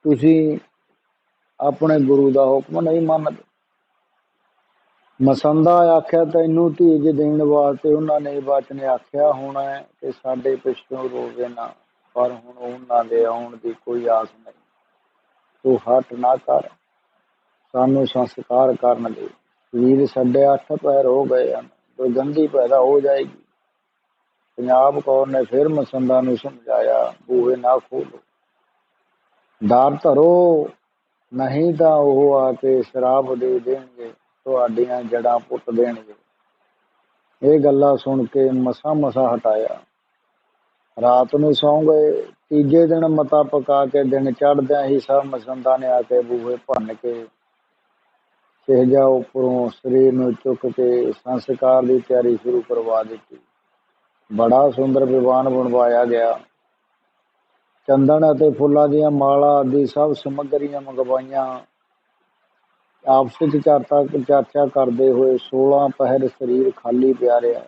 ਤੁਸੀਂ ਆਪਣੇ ਗੁਰੂ ਦਾ ਹੁਕਮ ਨਹੀਂ ਮੰਨਦੇ। ਮਸੰਦਾ ਆਖਿਆ ਤੈਨੂੰ ਧੀਜ ਦੇਣ ਵਾਸਤੇ ਉਹਨਾਂ ਨੇ ਬਚਨ ਆਖਿਆ ਹੋਣਾ ਕਿ ਸਾਡੇ ਪਿੱਛੋਂ ਰੋਵੇ ਨਾ, ਪਰ ਹੁਣ ਉਹਨਾਂ ਦੇ ਆਉਣ ਦੀ ਕੋਈ ਆਸ ਨਹੀਂ। ਤੂੰ ਹਟ ਨਾ ਕਰ, ਸਾਨੂੰ ਸੰਸਕਾਰ ਕਰਨ ਦੇ। ਸਰੀਰ ਸਾਡੇ 8 ਪੈਰ ਹੋ ਗਏ ਹਨ, ਦੁਰਗੰਧੀ ਪੈਦਾ ਹੋ ਜਾਏਗੀ। ਪੰਜਾਬ ਕੌਰ ਨੇ ਫਿਰ ਮਸੰਦਾ ਨੂੰ ਸਮਝਾਇਆ, ਬੂਹੇ ਨਾ ਖੋਲੋ, ਡਰ ਧਰੋ, ਨਹੀਂ ਤਾਂ ਉਹ ਆ ਕੇ ਸ਼ਰਾਬ ਦੇ ਦੇਣਗੇ, ਤੁਹਾਡੀਆਂ ਜੜ੍ਹਾਂ ਪੁੱਟ ਦੇਣਗੇ। ਇਹ ਗੱਲਾਂ ਸੁਣ ਕੇ ਮਸਾਂ ਹਟਾਇਆ। ਰਾਤ ਨੂੰ ਸੌਂ ਗਏ। ਤੀਜੇ ਦਿਨ ਮਤਾ ਪਕਾ ਕੇ ਦਿਨ ਚੜ੍ਹਦਿਆਂ ਹੀ ਸਭ ਮਸੰਦਾ ਨੇ ਆ ਕੇ ਬੂਹੇ ਭੰਨ ਕੇ ਸਹਿਜਾ ਉੱਪਰੋਂ ਸਰੀਰ ਨੂੰ ਚੁੱਕ ਕੇ ਸੰਸਕਾਰ ਦੀ ਤਿਆਰੀ ਸ਼ੁਰੂ ਕਰਵਾ ਦਿੱਤੀ। ਬੜਾ ਸੁੰਦਰ ਵਿਵਾਨ ਬਣਵਾਇਆ ਗਿਆ। ਚੰਦਨ ਅਤੇ ਫੁੱਲਾਂ ਦੀਆਂ ਮਾਲਾ ਆਦਿ ਸਭ ਸਮੱਗਰੀਆਂ ਮੰਗਵਾਈਆਂ। ਆਪਸ ਵਿੱਚ ਚਰਚਾ ਕਰਦੇ ਹੋਏ 16 ਪਹਿਰ ਸਰੀਰ ਖਾਲੀ ਪਿਆ ਰਿਹਾ,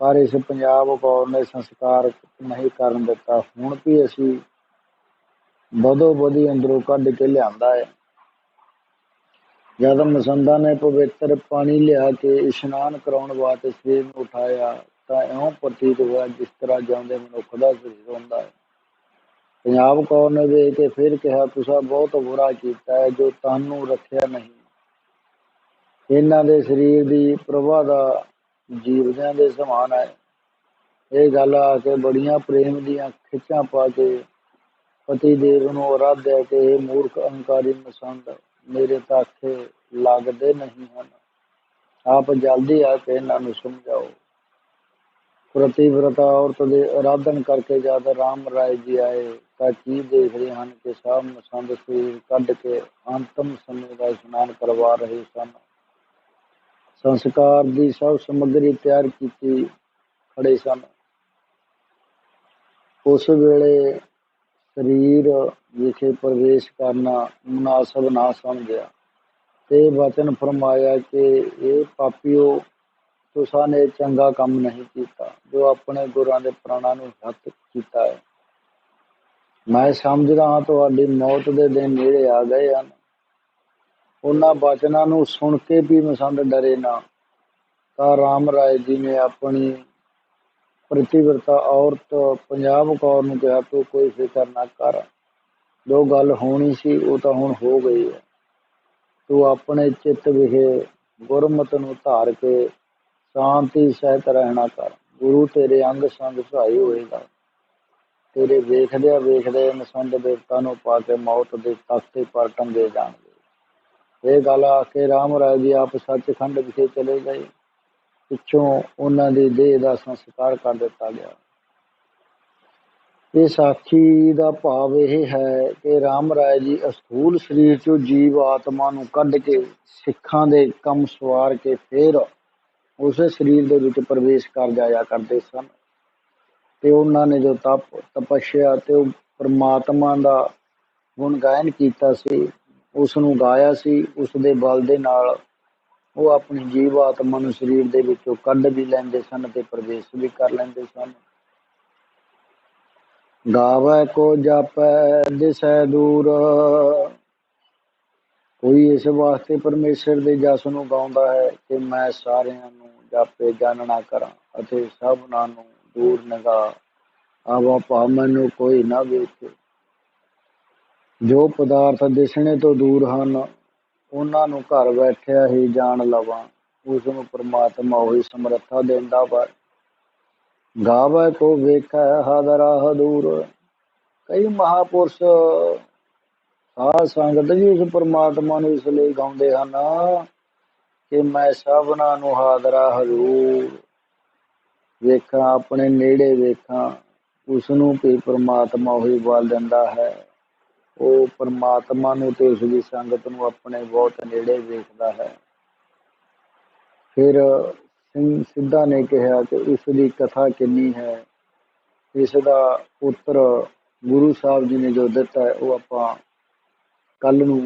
ਪਰ ਇਸ ਪੰਜਾਬ ਕੌਰ ਨੇ ਸੰਸਕਾਰ ਨਹੀਂ ਕਰਨ ਦਿੱਤਾ। ਹੁਣ ਵੀ ਅਸੀਂ ਬਦੋ ਬਦੀ ਅੰਦਰੋਂ ਕੱਢ ਕੇ ਲਿਆਂਦਾ ਹੈ। ਜਦ ਮਸੰਦਾ ਨੇ ਪਵਿੱਤਰ ਪਾਣੀ ਲਿਆ ਕੇ ਇਸ਼ਨਾਨ ਕਰਾਉਣ ਵਾਸਤੇ ਸਰੀਰ ਨੂੰ ਉਠਾਇਆ ਤਾਂ ਇਉਂ ਪ੍ਰਤੀਤ ਹੋਇਆ ਜਿਸ ਤਰ੍ਹਾਂ ਜਿਉਂਦੇ ਮਨੁੱਖ ਦਾ ਸਰੀਰ ਹੁੰਦਾ ਹੈ। ਪੰਜਾਬ ਕੌਰ ਨੇ ਵੇਖ ਕੇ ਫਿਰ ਕਿਹਾ, ਤੁਸੀਂ ਬਹੁਤ ਬੁਰਾ ਕੀਤਾ ਹੈ ਜੋ ਤੁਹਾਨੂੰ ਰੱਖਿਆ ਨਹੀਂ। ਇਹਨਾਂ ਦੇ ਸਰੀਰ ਦੀ ਪ੍ਰਭਾ ਦਾ ਜੀਵਦਿਆਂ ਦੇ ਸਮਾਨ ਹੈ। ਇਹ ਗੱਲ ਆ ਕੇ ਬੜੀਆਂ ਪ੍ਰੇਮ ਦੀਆਂ ਖਿੱਚਾਂ ਪਾ ਕੇ ਪਤੀ ਦੇਵ ਨੂੰ ਆਰਾਧਿਆ ਕਿ ਇਹ ਮੂਰਖ ਅਹੰਕਾਰੀ ਮਸੰਦ, ਮੇਰੇ ਤਾਂ ਆਖੇ ਲੱਗਦੇ ਨਹੀਂ ਹਨ। ਆਪ ਜਲਦੀ ਆ ਕੇ ਇਹਨਾਂ ਨੂੰ ਸਮਝਾਓ। ਪ੍ਰਤੀਵਰਤਾ ਔਰਤ ਦੇ ਆਰਾਧਨ ਕਰਕੇ ਜਦ ਰਾਮ ਰਾਏ ਜੀ ਆਏ ਤਾਂ ਕੀ ਦੇਖਦੇ ਹਨ ਕਿ ਸਭ ਮਸੰਦ ਸਰੀਰ ਕੱਢ ਕੇ ਅੰਤਮ ਸਮੇਂ ਦਾ ਇਸ਼ਨਾਨ ਕਰਵਾ ਰਹੇ ਸਨ। ਸੰਸਕਾਰ ਦੀ ਸਭ ਸਮੱਗਰੀ ਤਿਆਰ ਕੀਤੀ ਖੜੇ ਸਨ। ਉਸ ਵੇਲੇ ਸਰੀਰ ਵਿਖੇ ਪ੍ਰਵੇਸ਼ ਕਰਨਾ ਮੁਨਾਸਬ ਨਾ ਸਮਝਿਆ ਤੇ ਵਚਨ ਫਰਮਾਇਆ ਕਿ ਇਹ ਪਾਪੀਓ, ਤੁਸਾਂ ਨੇ ਚੰਗਾ ਕੰਮ ਨਹੀਂ ਕੀਤਾ ਜੋ ਆਪਣੇ ਗੁਰਾਂ ਦੇ ਪ੍ਰਾਣਾਂ ਨੂੰ ਹੱਥ ਕੀਤਾ ਹੈ। ਮੈਂ ਸਮਝਦਾ ਹਾਂ ਤੁਹਾਡੀ ਮੌਤ ਦੇ ਦਿਨ ਨੇੜੇ ਆ ਗਏ ਹਨ। ਉਹਨਾਂ ਵਚਨਾਂ ਨੂੰ ਸੁਣ ਕੇ ਵੀ ਮਸੰਦ ਡਰੇ ਨਾ ਤਾਂ ਰਾਮ ਰਾਏ ਜੀ ਨੇ ਆਪਣੀ ਪ੍ਰਤੀਵਰਤਾ ਔਰਤ ਪੰਜਾਬ ਕੌਰ ਨੂੰ ਕਿਹਾ, ਤੂੰ ਕੋਈ ਫਿਕਰ ਨਾ ਕਰ, ਜੋ ਗੱਲ ਹੋਣੀ ਸੀ ਉਹ ਤਾਂ ਹੁਣ ਹੋ ਗਈ ਹੈ। ਤੂੰ ਆਪਣੇ ਚਿੱਤ ਵਿਖੇ ਗੁਰਮਤਿ ਨੂੰ ਧਾਰ ਕੇ ਸ਼ਾਂਤੀ ਸਹਿਤ ਰਹਿਣਾ ਕਰ। ਗੁਰੂ ਤੇਰੇ ਅੰਗ ਸੰਗ ਸਹਾਈ ਹੋਏਗਾ। ਤੇਰੇ ਵੇਖਦੇ ਮਸੰਦ ਦੇਵਤਾ ਨੂੰ ਪਾ ਕੇ ਮੌਤ ਦੇ ਤਖਤੇ ਪਰ ਟੰਗੇ ਜਾਣਗੇ। ਇਹ ਗੱਲ ਆ ਕੇ ਰਾਮ ਰਾਏ ਜੀ ਆਪ ਸੱਚਖੰਡ ਵਿਖੇ ਚਲੇ ਗਏ। ਪਿੱਛੋਂ ਉਹਨਾਂ ਦੀ ਦੇਹ ਦਾ ਸੰਸਕਾਰ ਕਰ ਦਿੱਤਾ ਗਿਆ। ਇਹ ਸਾਖੀ ਦਾ ਭਾਵ ਇਹ ਹੈ ਕਿ ਰਾਮ ਰਾਏ ਜੀ ਅਸਥੂਲ ਸਰੀਰ ਚੋਂ ਜੀਵ ਆਤਮਾ ਨੂੰ ਕੱਢ ਕੇ ਸਿੱਖਾਂ ਦੇ ਕੰਮ ਸਵਾਰ ਕੇ ਫਿਰ ਉਸੇ ਸਰੀਰ ਦੇ ਵਿੱਚ ਪ੍ਰਵੇਸ਼ ਕਰ ਜਾਇਆ ਕਰਦੇ ਸਨ ਤੇ ਉਹਨਾਂ ਨੇ ਜੋ ਤਪੱਸਿਆ ਤੇ ਉਹ ਪਰਮਾਤਮਾ ਦਾ ਗੁਣ ਗਾਇਨ ਕੀਤਾ ਸੀ, ਉਸ ਨੂੰ ਗਾਇਆ ਸੀ। ਉਸ ਦੇ ਬਲ ਦੇ ਨਾਲ ਉਹ ਆਪਣੀ ਜੀਵ ਆਤਮਾ ਨੂੰ ਸਰੀਰ ਦੇ ਵਿੱਚੋਂ ਕੱਢ ਵੀ ਲੈਂਦੇ ਸਨ ਤੇ ਪ੍ਰਵੇਸ਼ ਵੀ ਕਰ ਲੈਂਦੇ ਸਨ। ਗਾਵੈ ਕੋ ਜਾਪੈ ਦਿਸੈ ਦੂਰ, ਕੋਈ ਇਸ ਵਾਸਤੇ ਪਰਮੇਸ਼ਰ ਦੇ ਜਸ ਨੂੰ ਗਾਉਂਦਾ ਹੈ ਕਿ ਮੈਂ ਸਾਰਿਆਂ ਨੂੰ ਜਾਪੇ ਜਾਣਨਾ ਕਰਾਂ ਅਤੇ ਸਭਨਾਂ ਨੂੰ ਦੂਰ ਨਿਗਾਹ ਆਵਾ ਭਾਵ ਮੈਨੂੰ ਕੋਈ ਨਾ ਵੇਖੇ। ਜੋ ਪਦਾਰਥ ਦਿਸਣੇ ਤੋਂ ਦੂਰ ਹਨ ਉਹਨਾਂ ਨੂੰ ਘਰ ਬੈਠਿਆ ਹੀ ਜਾਣ ਲਵਾਂ, ਉਸ ਨੂੰ ਪਰਮਾਤਮਾ ਉਹੀ ਸਮਰੱਥਾ ਦਿੰਦਾ ਵਾ। ਗਾਵੈ ਕੋ ਵੇਖੈ ਹਾਦਰਾ ਹਦੂਰ, ਕਈ ਮਹਾਪੁਰਸ਼ ਸਾਧ ਸੰਗਤ ਜੀ ਉਸ ਪਰਮਾਤਮਾ ਨੂੰ ਇਸ ਲਈ ਗਾਉਂਦੇ ਹਨ ਕਿ ਮੈਂ ਸਭਨਾਂ ਨੂੰ ਹਾਦਰਾ ਹਜ਼ੂਰ ਵੇਖਾਂ, ਆਪਣੇ ਨੇੜੇ ਵੇਖਾਂ। ਉਸ ਨੂੰ ਵੀ ਪਰਮਾਤਮਾ ਉਹੀ ਬਲ ਦਿੰਦਾ ਹੈ। ਉਹ ਪਰਮਾਤਮਾ ਨੂੰ ਤੇ ਉਸ ਦੀ ਸੰਗਤ ਨੂੰ ਆਪਣੇ ਬਹੁਤ ਨੇੜੇ ਵੇਖਦਾ ਹੈ। ਫਿਰ ਸਿੰਘ ਸਿੱਧਾ ਨੇ ਕਿਹਾ ਕਿ ਇਸ ਦੀ ਕਥਾ ਕਿੰਨੀ ਹੈ। ਇਸ ਦਾ ਪੁੱਤਰ ਗੁਰੂ ਸਾਹਿਬ ਜੀ ਨੇ ਜੋ ਦਿੱਤਾ ਹੈ ਉਹ ਆਪਾਂ ਕੱਲ ਨੂੰ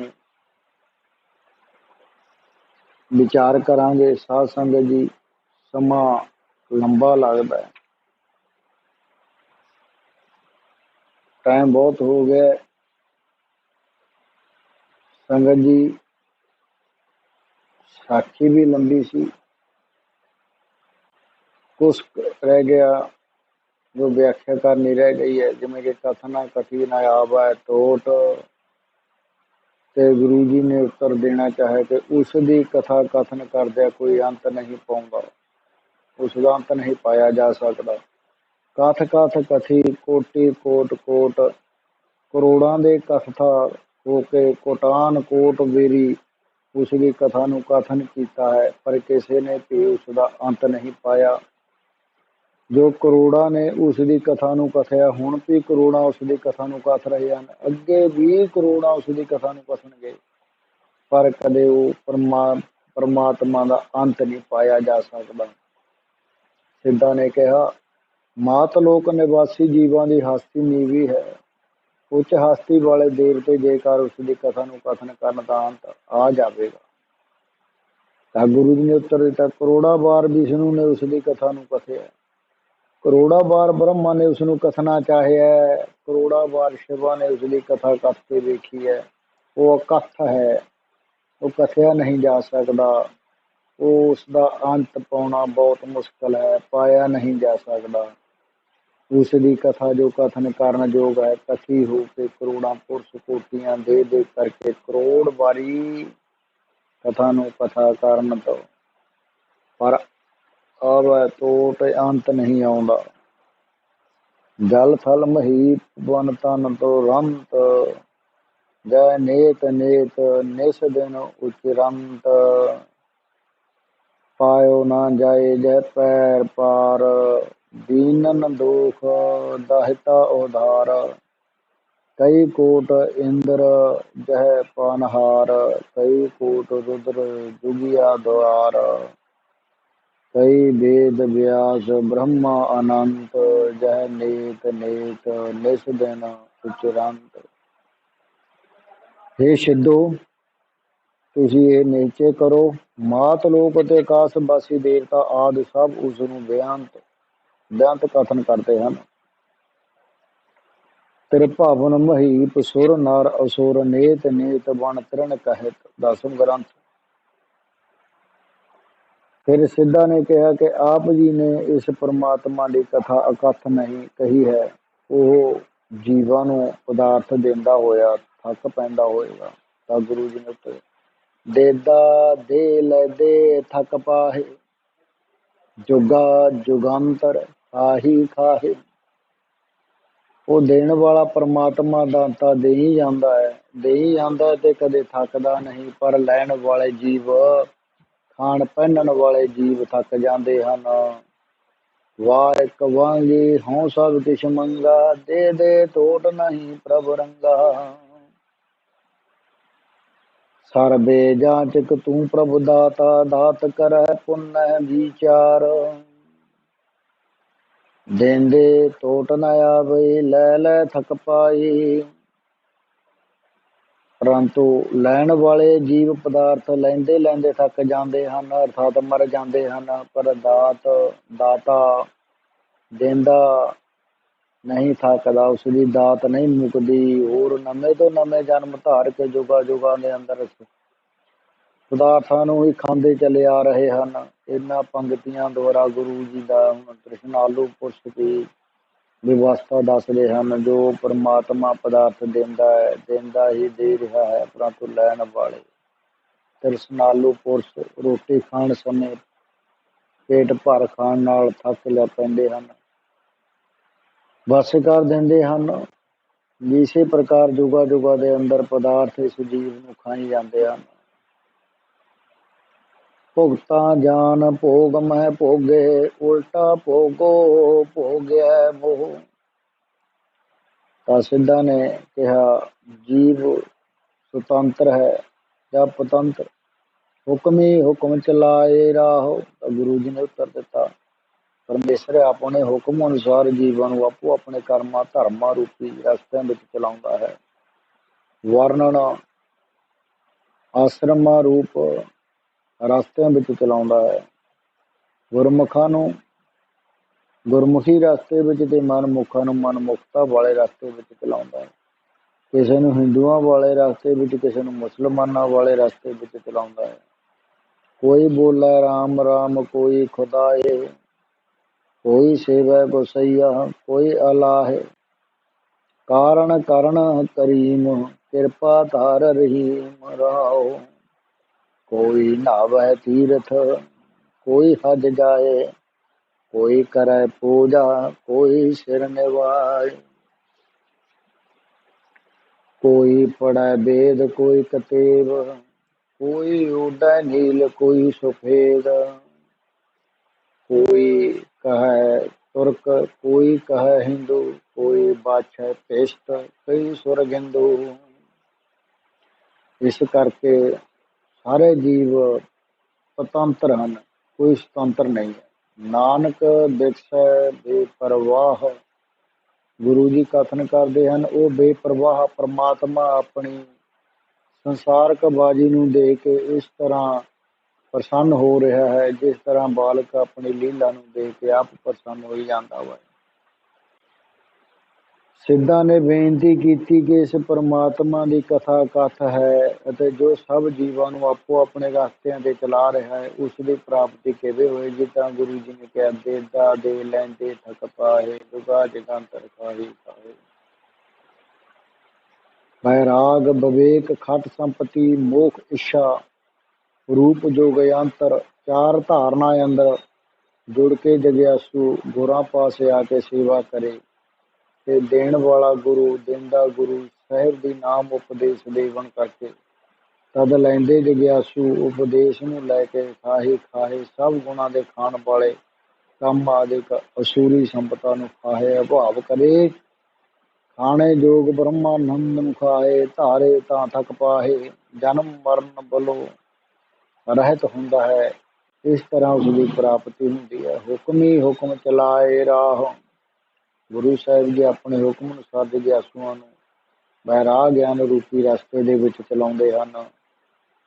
ਵਿਚਾਰ ਕਰਾਂਗੇ। ਸਾਧ ਸੰਗਤ ਜੀ, ਸਮਾਂ ਲੰਬਾ ਲੱਗਦਾ ਹੈ, ਟਾਈਮ ਬਹੁਤ ਹੋ ਗਿਆ। ਸੰਗਤ ਜੀ, ਸਾਖੀ ਵੀ ਲੰਬੀ ਸੀ, ਕੁਛ ਰਹਿ ਗਿਆ ਜੋ ਵਿਆਖਿਆ ਕਰਨੀ ਰਹਿ ਗਈ ਹੈ, ਜਿਵੇਂ ਕਿ ਕਥਨਾ ਕਥੀ ਨਾ ਆਵੈ ਟੋਟ, ਤੇ ਗੁਰੂ ਜੀ ਨੇ ਉੱਤਰ ਦੇਣਾ ਚਾਹੇ ਕਿ ਉਸ ਦੀ ਕਥਾ ਕਥਨ ਕਰਦਿਆਂ ਕੋਈ ਅੰਤ ਨਹੀਂ ਪਾਉਂਦਾ, ਉਸ ਦਾ ਅੰਤ ਨਹੀਂ ਪਾਇਆ ਜਾ ਸਕਦਾ। ਕਥ ਕਥ ਕਥੀ ਕੋਟੀ ਕੋਟ ਕੋਟ, ਕਰੋੜਾਂ ਦੇ ਕਥਾ ਹੋ ਕੇ ਕੋਟਾਨ ਕੋਟ ਵੇਰੀ ਉਸ ਦੀ ਕਥਾ ਨੂੰ ਕਥਨ ਕੀਤਾ ਹੈ, ਪਰ ਕਿਸੇ ਨੇ ਵੀ ਉਸ ਦਾ ਅੰਤ ਨਹੀਂ ਪਾਇਆ। ਜੋ ਕਰੋੜਾਂ ਨੇ ਉਸ ਦੀ ਕਥਾ ਨੂੰ ਕਥਿਆ, ਹੁਣ ਵੀ ਕਰੋੜਾਂ ਉਸ ਦੀ ਕਥਾ ਨੂੰ ਕਥ ਰਹੇ ਹਨ, ਅੱਗੇ ਵੀ ਕਰੋੜਾਂ ਉਸ ਦੀ ਕਥਾ ਨੂੰ ਕਥਨਗੇ, ਪਰ ਕਦੇ ਉਹ ਪਰਮਾਤਮਾ ਦਾ ਅੰਤ ਨਹੀਂ ਪਾਇਆ ਜਾ ਸਕਦਾ। ਸਿੱਧਾਂ ਨੇ ਕਿਹਾ, ਮਾਤ ਲੋਕ ਨਿਵਾਸੀ ਜੀਵਾਂ ਦੀ ਹਸਤੀ ਨੀਵੀਂ ਹੈ, ਉੱਚ ਹਸਤੀ ਵਾਲੇ ਦੇਵਤੇ ਜੇਕਰ ਉਸ ਦੀ ਕਥਾ ਨੂੰ ਕਥਨ ਕਰਨ ਦਾ ਅੰਤ ਆ ਜਾਵੇਗਾ। ਤਾਂ ਗੁਰੂ ਜੀ ਨੇ ਉੱਤਰ ਦਿੱਤਾ, ਕਰੋੜਾਂ ਵਾਰ ਵਿਸ਼ਨੂੰ ਨੇ ਉਸ ਦੀ ਕਥਾ ਨੂੰ ਕਥਿਆ, ਕਰੋੜਾਂ ਵਾਰ ਬ੍ਰਹਮਾ ਨੇ ਉਸ ਨੂੰ ਕਥਨਾ ਚਾਹਿਆ, ਕਰੋੜਾਂ ਵਾਰ ਸ਼ਿਵਾ ਨੇ ਉਸ ਦੀ ਕਥਾ ਕਥ ਕੇ ਵੇਖੀ ਹੈ। ਉਹ ਅਕਥ ਹੈ, ਉਹ ਕਥਿਆ ਨਹੀਂ ਜਾ ਸਕਦਾ, ਉਹ ਉਸ ਦਾ ਅੰਤ ਪਾਉਣਾ ਬਹੁਤ ਮੁਸ਼ਕਲ ਹੈ, ਪਾਇਆ ਨਹੀਂ ਜਾ ਸਕਦਾ। ਉਸ ਦੀ ਕਥਾ ਜੋ ਕਥਨ ਕਰਨ ਯੋਗ ਹੈ, ਕਥੀ ਹੋ ਕੇ ਕਰੋੜਾਂ ਪੁਰਸ਼ ਕੋਟੀਆਂ ਦੇ ਕਰਕੇ ਕਰੋੜ ਵਾਰੀ ਕਥਾ ਨੂੰ ਕਥਾ ਕਰਨ ਤੋਂ ਪਰ ਆਵੈ ਟੋਟ, ਅੰਤ ਨਹੀਂ ਆਉਂਦਾ। ਜਲ ਥਲ ਮਹੀਪ ਬਨ ਤਨ ਤੋਂ ਰੰਤ, ਜੈ ਨੇਤ ਨੇਤ ਨਿਸ ਦਿਨ ਉਚਰੰਤ, ਪਾਇਓ ਨਾ ਜਾਏ ਜੈ ਪੈਰ ਪਾਰ, ਦੀਨਨ ਦੋਖ ਦਾਹਿਤਾ ਉਧਾਰ, ਕਈ ਕੋਟ ਇੰਦਰ ਜਹ ਪਾਨਹਾਰ, ਕਈ ਕੋਟ ਰੁਦਰ ਜੁਗਿਆ ਦੁਆਰ, ਕਈ ਵੇਦ ਵਿਆਸ ਬ੍ਰਹਮਾ ਅਨੰਤ, ਜਹ ਨੇਤ ਨੇਤ ਨਿਸ ਦਿਨ ਉਚਰੰਤ। हे ਸਿੱਧੋ, ਤੁਸੀਂ ਇਹ ਨਿਸ਼ਚੈ ਕਰੋ, ਮਾਤ ਲੋਕ ਅਤੇ ਆਕਾਸ਼ ਵਾਸੀ ਦੇਵਤਾ ਆਦਿ ਸਭ ਉਸ ਨੂੰ ਬੇਅੰਤ ਕਥਨ ਕਰਦੇ ਹਨ। ਤ੍ਰਿਭਵਨ ਮਹੀਪ ਸੁਰ ਨਰ ਅਸੁਰ, ਨੇਤ ਨੇਤ ਬਣ ਤ੍ਰਿਣ ਕਹਿਤ। 10ਵਾਂ ਗ੍ਰੰਥ। ਫਿਰ ਸਿੱਧਾ ਨੇ ਕਿਹਾ ਕਿ ਆਪ ਜੀ ਨੇ ਇਸ ਪਰਮਾਤਮਾ ਦੀ ਕਥਾ ਅਕਥ ਨਹੀਂ ਕਹੀ ਹੈ, ਉਹ ਜੀਵਾਂ ਨੂੰ ਪਦਾਰਥ ਦਿੰਦਾ ਹੋਇਆ ਥੱਕ ਪੈਂਦਾ ਹੋਏਗਾ। ਤਾਂ ਗੁਰੂ ਜੀ ਨੇ ਉੱਤੇ ਦੇਦਾ ਦੇ ਲੈ ਦੇ ਥੱਕ ਪਾਹੇ, ਜੁਗਾ ਜੁਗੰਤਰ ਖਾਹੀ ਖਾਹੇ। ਉਹ ਦੇਣ ਵਾਲਾ ਪਰਮਾਤਮਾ ਦਾਤਾ ਦੇ ਹੀ ਜਾਂਦਾ ਤੇ ਕਦੇ ਥੱਕਦਾ ਨਹੀਂ, ਪਰ ਲੈਣ ਵਾਲੇ ਜੀਵ, ਖਾਣ ਪਹਿਨਣ ਵਾਲੇ ਜੀਵ ਥੱਕ ਜਾਂਦੇ ਹਨ। ਵਾਰ ਇੱਕ ਵਾਂਗੀ ਹੋਂ ਸਭ ਕਿਛ ਮੰਗਾ, ਦੇ ਦੇ ਟੋਟ ਨਹੀਂ ਪ੍ਰਭ ਰੰਗਾ। ਸਰਬੇ ਜਾਂਚਕ ਤੂੰ ਪ੍ਰਭ ਦਾਤਾ, ਦਾਤ ਕਰੈ ਪੁਨਹ ਵਿਚਾਰ। ਦੇਂਦੇ ਟੋਟ ਨ ਆਵੇ, ਲੈ ਲੈ ਥਕ ਪਾਈ। ਪਰੰਤੂ ਲੈਣ ਵਾਲੇ ਜੀਵ ਪਦਾਰਥ ਲੈਂਦੇ ਲੈਂਦੇ ਥੱਕ ਜਾਂਦੇ ਹਨ, ਅਰਥਾਤ ਮਰ ਜਾਂਦੇ ਹਨ, ਪਰ ਦਾਤਾ ਦੇਂਦਾ ਨਹੀਂ ਥੱਕਦਾ, ਉਸ ਦੀ ਦਾਤ ਨਹੀਂ ਮੁੱਕਦੀ। ਹੋਰ ਨਵੇਂ ਤੋਂ ਨਵੇਂ ਜਨਮ ਧਾਰ ਕੇ ਜੁਗਾ ਜੁਗਾਂ ਦੇ ਅੰਦਰ ਪਦਾਰਥਾਂ ਨੂੰ ਹੀ ਖਾਂਦੇ ਚਲੇ ਆ ਰਹੇ ਹਨ। ਇਹਨਾਂ ਪੰਕਤੀਆਂ ਦੁਆਰਾ ਗੁਰੂ ਜੀ ਦਾ ਹੁਣ ਤ੍ਰਿਸ਼ਨਾਲੂ ਪੁਰਸ਼ ਦੀ ਵਿਵਸਥਾ ਦੱਸਦੇ ਹਨ। ਜੋ ਪਰਮਾਤਮਾ ਪਦਾਰਥ ਦਿੰਦਾ ਹੀ ਦੇ ਰਿਹਾ ਹੈ, ਪਰੰਤੂ ਲੈਣ ਵਾਲੇ ਤ੍ਰਿਸ਼ਨਾਲੂ ਪੁਰਸ਼ ਰੋਟੀ ਖਾਣ ਸਮੇਂ ਪੇਟ ਭਰ ਖਾਣ ਨਾਲ ਥੱਕ ਲੈ ਪੈਂਦੇ ਹਨ, ਬਸ ਕਰ ਦਿੰਦੇ ਹਨ। ਇਸੇ ਪ੍ਰਕਾਰ ਜੁਗਾ ਜੁਗਾ ਦੇ ਅੰਦਰ ਪਦਾਰਥ ਇਸ ਜੀਵ ਨੂੰ ਖਾਈ ਜਾਂਦੇ ਹਨ। ਭੁਗਤਾ ਜਾਨ ਭੋਗ ਮਹਿ ਭੋਗੇ, ਉਲਟਾ ਭੋਗੋ ਭੋਗਿਆ ਮੋਹ। ਤਾਂ ਸਿੱਧਾ ਨੇ ਕਿਹਾ, ਜੀਵ ਸੁਤੰਤਰ ਹੈ ਜਾਂ ਪਤੰਤਰ, ਹੁਕਮ ਹੀ ਹੁਕਮ ਚਲਾਏ ਰਾਹੋ। ਤਾਂ ਗੁਰੂ ਜੀ ਨੇ ਉੱਤਰ ਦਿੱਤਾ, ਪਰਮੇਸ਼ਰ ਆਪਣੇ ਹੁਕਮ ਅਨੁਸਾਰ ਜੀਵਾਂ ਨੂੰ ਆਪੋ ਆਪਣੇ ਕਰਮਾਂ ਧਰਮਾਂ ਰੂਪੀ ਰਸਤਿਆਂ ਵਿੱਚ ਚਲਾਉਂਦਾ ਹੈ। ਵਰਣਨ ਆਸ਼ਰਮਾਂ ਰੂਪ ਰਸਤਿਆਂ ਵਿੱਚ ਚਲਾਉਂਦਾ ਹੈ। ਗੁਰਮੁਖਾਂ ਨੂੰ ਗੁਰਮੁਖੀ ਰਸਤੇ ਵਿੱਚ ਤੇ ਮਨਮੁਖਾਂ ਨੂੰ ਮਨਮੁਖਤਾ ਵਾਲੇ ਰਸਤੇ ਵਿੱਚ ਚਲਾਉਂਦਾ ਹੈ। ਕਿਸੇ ਨੂੰ ਹਿੰਦੂਆਂ ਵਾਲੇ ਰਸਤੇ ਵਿੱਚ, ਕਿਸੇ ਨੂੰ ਮੁਸਲਮਾਨਾਂ ਵਾਲੇ ਰਸਤੇ ਵਿੱਚ ਚਲਾਉਂਦਾ ਹੈ। ਕੋਈ ਬੋਲੇ ਰਾਮ ਰਾਮ, ਕੋਈ ਖੁਦਾਏ, ਕੋਈ ਸੇਵੈ ਗੋਸਈਆ, ਕੋਈ ਅਲਾਹ। ਕਾਰਨ ਕਰਨ ਕਰੀਮ, ਕਿਰਪਾ ਧਾਰ ਰਹੀਮ ਰਾਓ। ਕੋਈ ਨਾਵੈ ਤੀਰਥ, ਕੋਈ ਹਜ ਜਾਏ, ਕੋਈ ਕਰੈ ਪੂਜਾ, ਕੋਈ ਸਿਰ ਨਿਵਾਏ। ਕੋਈ ਪੜੈ ਵੇਦ, ਕੋਈ ਕਤੇਬ, ਕੋਈ ਉਡੈ ਨੀਲ, ਕੋਈ ਸਫੇਦ। ਕੋਈ ਕਹੈ ਤੁਰਕ, ਕੋਈ ਕਹੈ ਹਿੰਦੂ, ਕੋਈ ਬਾਛੈ ਪਿਸ਼ਟ, ਕਈ ਸੁਰਗਿੰਦੂ। ਇਸ ਕਰਕੇ ਸਾਰੇ ਜੀਵ ਸੁਤੰਤਰ ਹਨ, ਕੋਈ ਸੁਤੰਤਰ ਨਹੀਂ ਹੈ। ਨਾਨਕ ਬਿਕਸੈ ਬੇਪਰਵਾਹ, ਗੁਰੂ ਜੀ ਕਥਨ ਕਰਦੇ ਹਨ, ਉਹ ਬੇਪਰਵਾਹ ਪਰਮਾਤਮਾ ਆਪਣੀ ਸੰਸਾਰਕ ਬਾਜੀ ਨੂੰ ਦੇਖ ਕੇ ਇਸ ਤਰ੍ਹਾਂ ਪ੍ਰਸੰਨ ਹੋ ਰਿਹਾ ਹੈ, ਜਿਸ ਤਰ੍ਹਾਂ ਬਾਲਕ ਆਪਣੀ ਲੀਲਾ ਨੂੰ ਦੇਖ ਕੇ ਆਪ ਪ੍ਰਸੰਨ ਹੋਈ ਜਾਂਦਾ ਵਾ। ਸਿੱਧਾਂ ਨੇ ਬੇਨਤੀ ਕੀਤੀ ਕਿ ਇਸ ਪਰਮਾਤਮਾ ਦੀ ਕਥਾ ਕਥ ਹੈ ਅਤੇ ਜੋ ਸਭ ਜੀਵਾਂ ਨੂੰ ਆਪੋ ਆਪਣੇ ਰਸਤਿਆਂ ਤੇ ਚਲਾ ਰਿਹਾ ਹੈ, ਉਸ ਦੀ ਪ੍ਰਾਪਤੀ ਕਿਵੇਂ ਹੋਏਗੀ। ਤਾਂ ਗੁਰੂ ਜੀ ਨੇ ਕਿਹਾ, ਦੇਦਾ ਦੇ ਲੈਂਦੇ ਥਕ ਪਾਏ, ਦੁਗਾ ਜਗੰਤਰ ਖਾਹੀ ਖਾਏ। ਬੈਰਾਗ ਵਿਵੇਕ ਖਟ ਸੰਪਤੀ ਮੋਖ ਇੱਛਾ ਰੂਪ ਜੋਗ ਅੰਤਰ, ਚਾਰ ਧਾਰਨਾ ਅੰਦਰ ਜੁੜ ਕੇ ਜਗਿਆਸੂ ਗੁਰਾਂ ਪਾਸ ਆ ਕੇ ਸੇਵਾ ਕਰੇ। ਤੇ ਦੇਣ ਵਾਲਾ ਗੁਰੂ, ਦਿੰਦਾ ਗੁਰੂ, ਸਾਹਿਬ ਦੀ ਨਾਮ ਉਪਦੇਸ਼ ਦੇਵਨ ਕਰਕੇ ਤਦ ਲੈਂਦੇ ਜਗਿਆਸੂ ਉਪਦੇਸ਼ ਨੂੰ ਲੈ ਕੇ ਖਾਹੇ ਖਾਹੇ ਸਭ ਗੁਣਾਂ ਦੇ ਖਾਣ ਵਾਲੇ ਕੰਮ ਆਦਿਕ ਅਸੂਰੀ ਸੰਪਤਾ ਨੂੰ ਖਾਹੇ ਅਭਾਵ ਕਰੇ। ਖਾਣੇ ਜੋਗ ਬ੍ਰਹਮਾਨੰਦ ਨੂੰ ਖਾਏ, ਧਾਰੇ ਤਾਂ ਥਕ ਪਾਹੇ। ਜਨਮ ਮਰਨ ਬਲੋ ਰਹਿਤ ਹੁੰਦਾ ਹੈ, ਇਸ ਤਰ੍ਹਾਂ ਉਸ ਦੀ ਪ੍ਰਾਪਤੀ ਹੁੰਦੀ ਹੈ। ਹੁਕਮ ਹੀ ਹੁਕਮ ਚਲਾਏ ਰਾਹ, ਗੁਰੂ ਸਾਹਿਬ ਜੀ ਆਪਣੇ ਹੁਕਮ ਅਨੁਸਾਰ ਜਗਿਆਸੂਆਂ ਨੂੰ ਬੈਰਾਗ ਗਿਆਨ ਰੂਪੀ ਰਸਤੇ ਦੇ ਵਿੱਚ ਚਲਾਉਂਦੇ ਹਨ।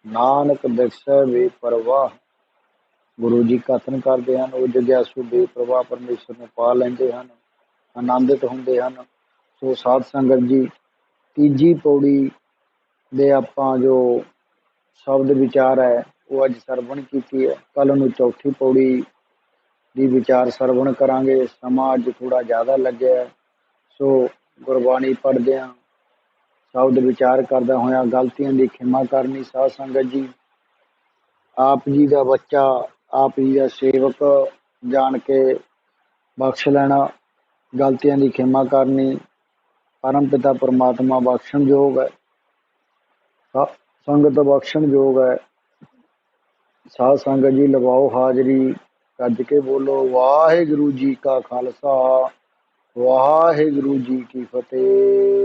ਨਾਨਕ ਬਿਕਸੈ ਬੇਪਰਵਾਹ, ਗੁਰੂ ਜੀ ਕਥਨ ਕਰਦੇ ਹਨ, ਉਹ ਜਗਿਆਸੂ ਬੇਪਰਵਾਹ ਪਰਮੇਸ਼ਰ ਨੂੰ ਪਾ ਲੈਂਦੇ ਹਨ, ਆਨੰਦਿਤ ਹੁੰਦੇ ਹਨ। ਸੋ ਸਾਧ ਸੰਗਤ ਜੀ, ਤੀਜੀ ਪੌੜੀ ਦੇ ਆਪਾਂ ਜੋ ਸ਼ਬਦ ਵਿਚਾਰ ਹੈ ਉਹ ਅੱਜ ਸਰਵਣ ਕੀਤੀ ਹੈ। ਕੱਲ੍ਹ ਨੂੰ ਚੌਥੀ ਪੌੜੀ ਦੀ ਵਿਚਾਰ ਸਰਵਣ ਕਰਾਂਗੇ। ਸਮਾਂ ਅੱਜ ਥੋੜ੍ਹਾ ਜ਼ਿਆਦਾ ਲੱਗਿਆ, ਸੋ ਗੁਰਬਾਣੀ ਪੜ੍ਹਦਿਆਂ ਸ਼ਬਦ ਵਿਚਾਰ ਕਰਦਾ ਹੋਇਆ ਗਲਤੀਆਂ ਦੀ ਖਿਮਾ ਕਰਨੀ। ਸਾਧ ਸੰਗਤ ਜੀ, ਆਪ ਜੀ ਦਾ ਬੱਚਾ, ਆਪ ਜੀ ਦਾ ਸੇਵਕ ਜਾਣ ਕੇ ਬਖਸ਼ ਲੈਣਾ, ਗਲਤੀਆਂ ਦੀ ਖਿਮਾ ਕਰਨੀ। ਪਰਮ ਪਿਤਾ ਪਰਮਾਤਮਾ ਬਖਸ਼ਣਯੋਗ ਹੈ, ਸੰਗਤ ਬਖਸ਼ਣਯੋਗ ਹੈ। ਸਾਧ ਸੰਗਤ ਜੀ, ਲਵਾਓ ਹਾਜ਼ਰੀ, ਕੱਜ ਕੇ ਬੋਲੋ ਵਾਹਿਗੁਰੂ ਜੀ ਕਾ ਖਾਲਸਾ, ਵਾਹਿਗੁਰੂ ਜੀ ਕੀ ਫਤਿਹ।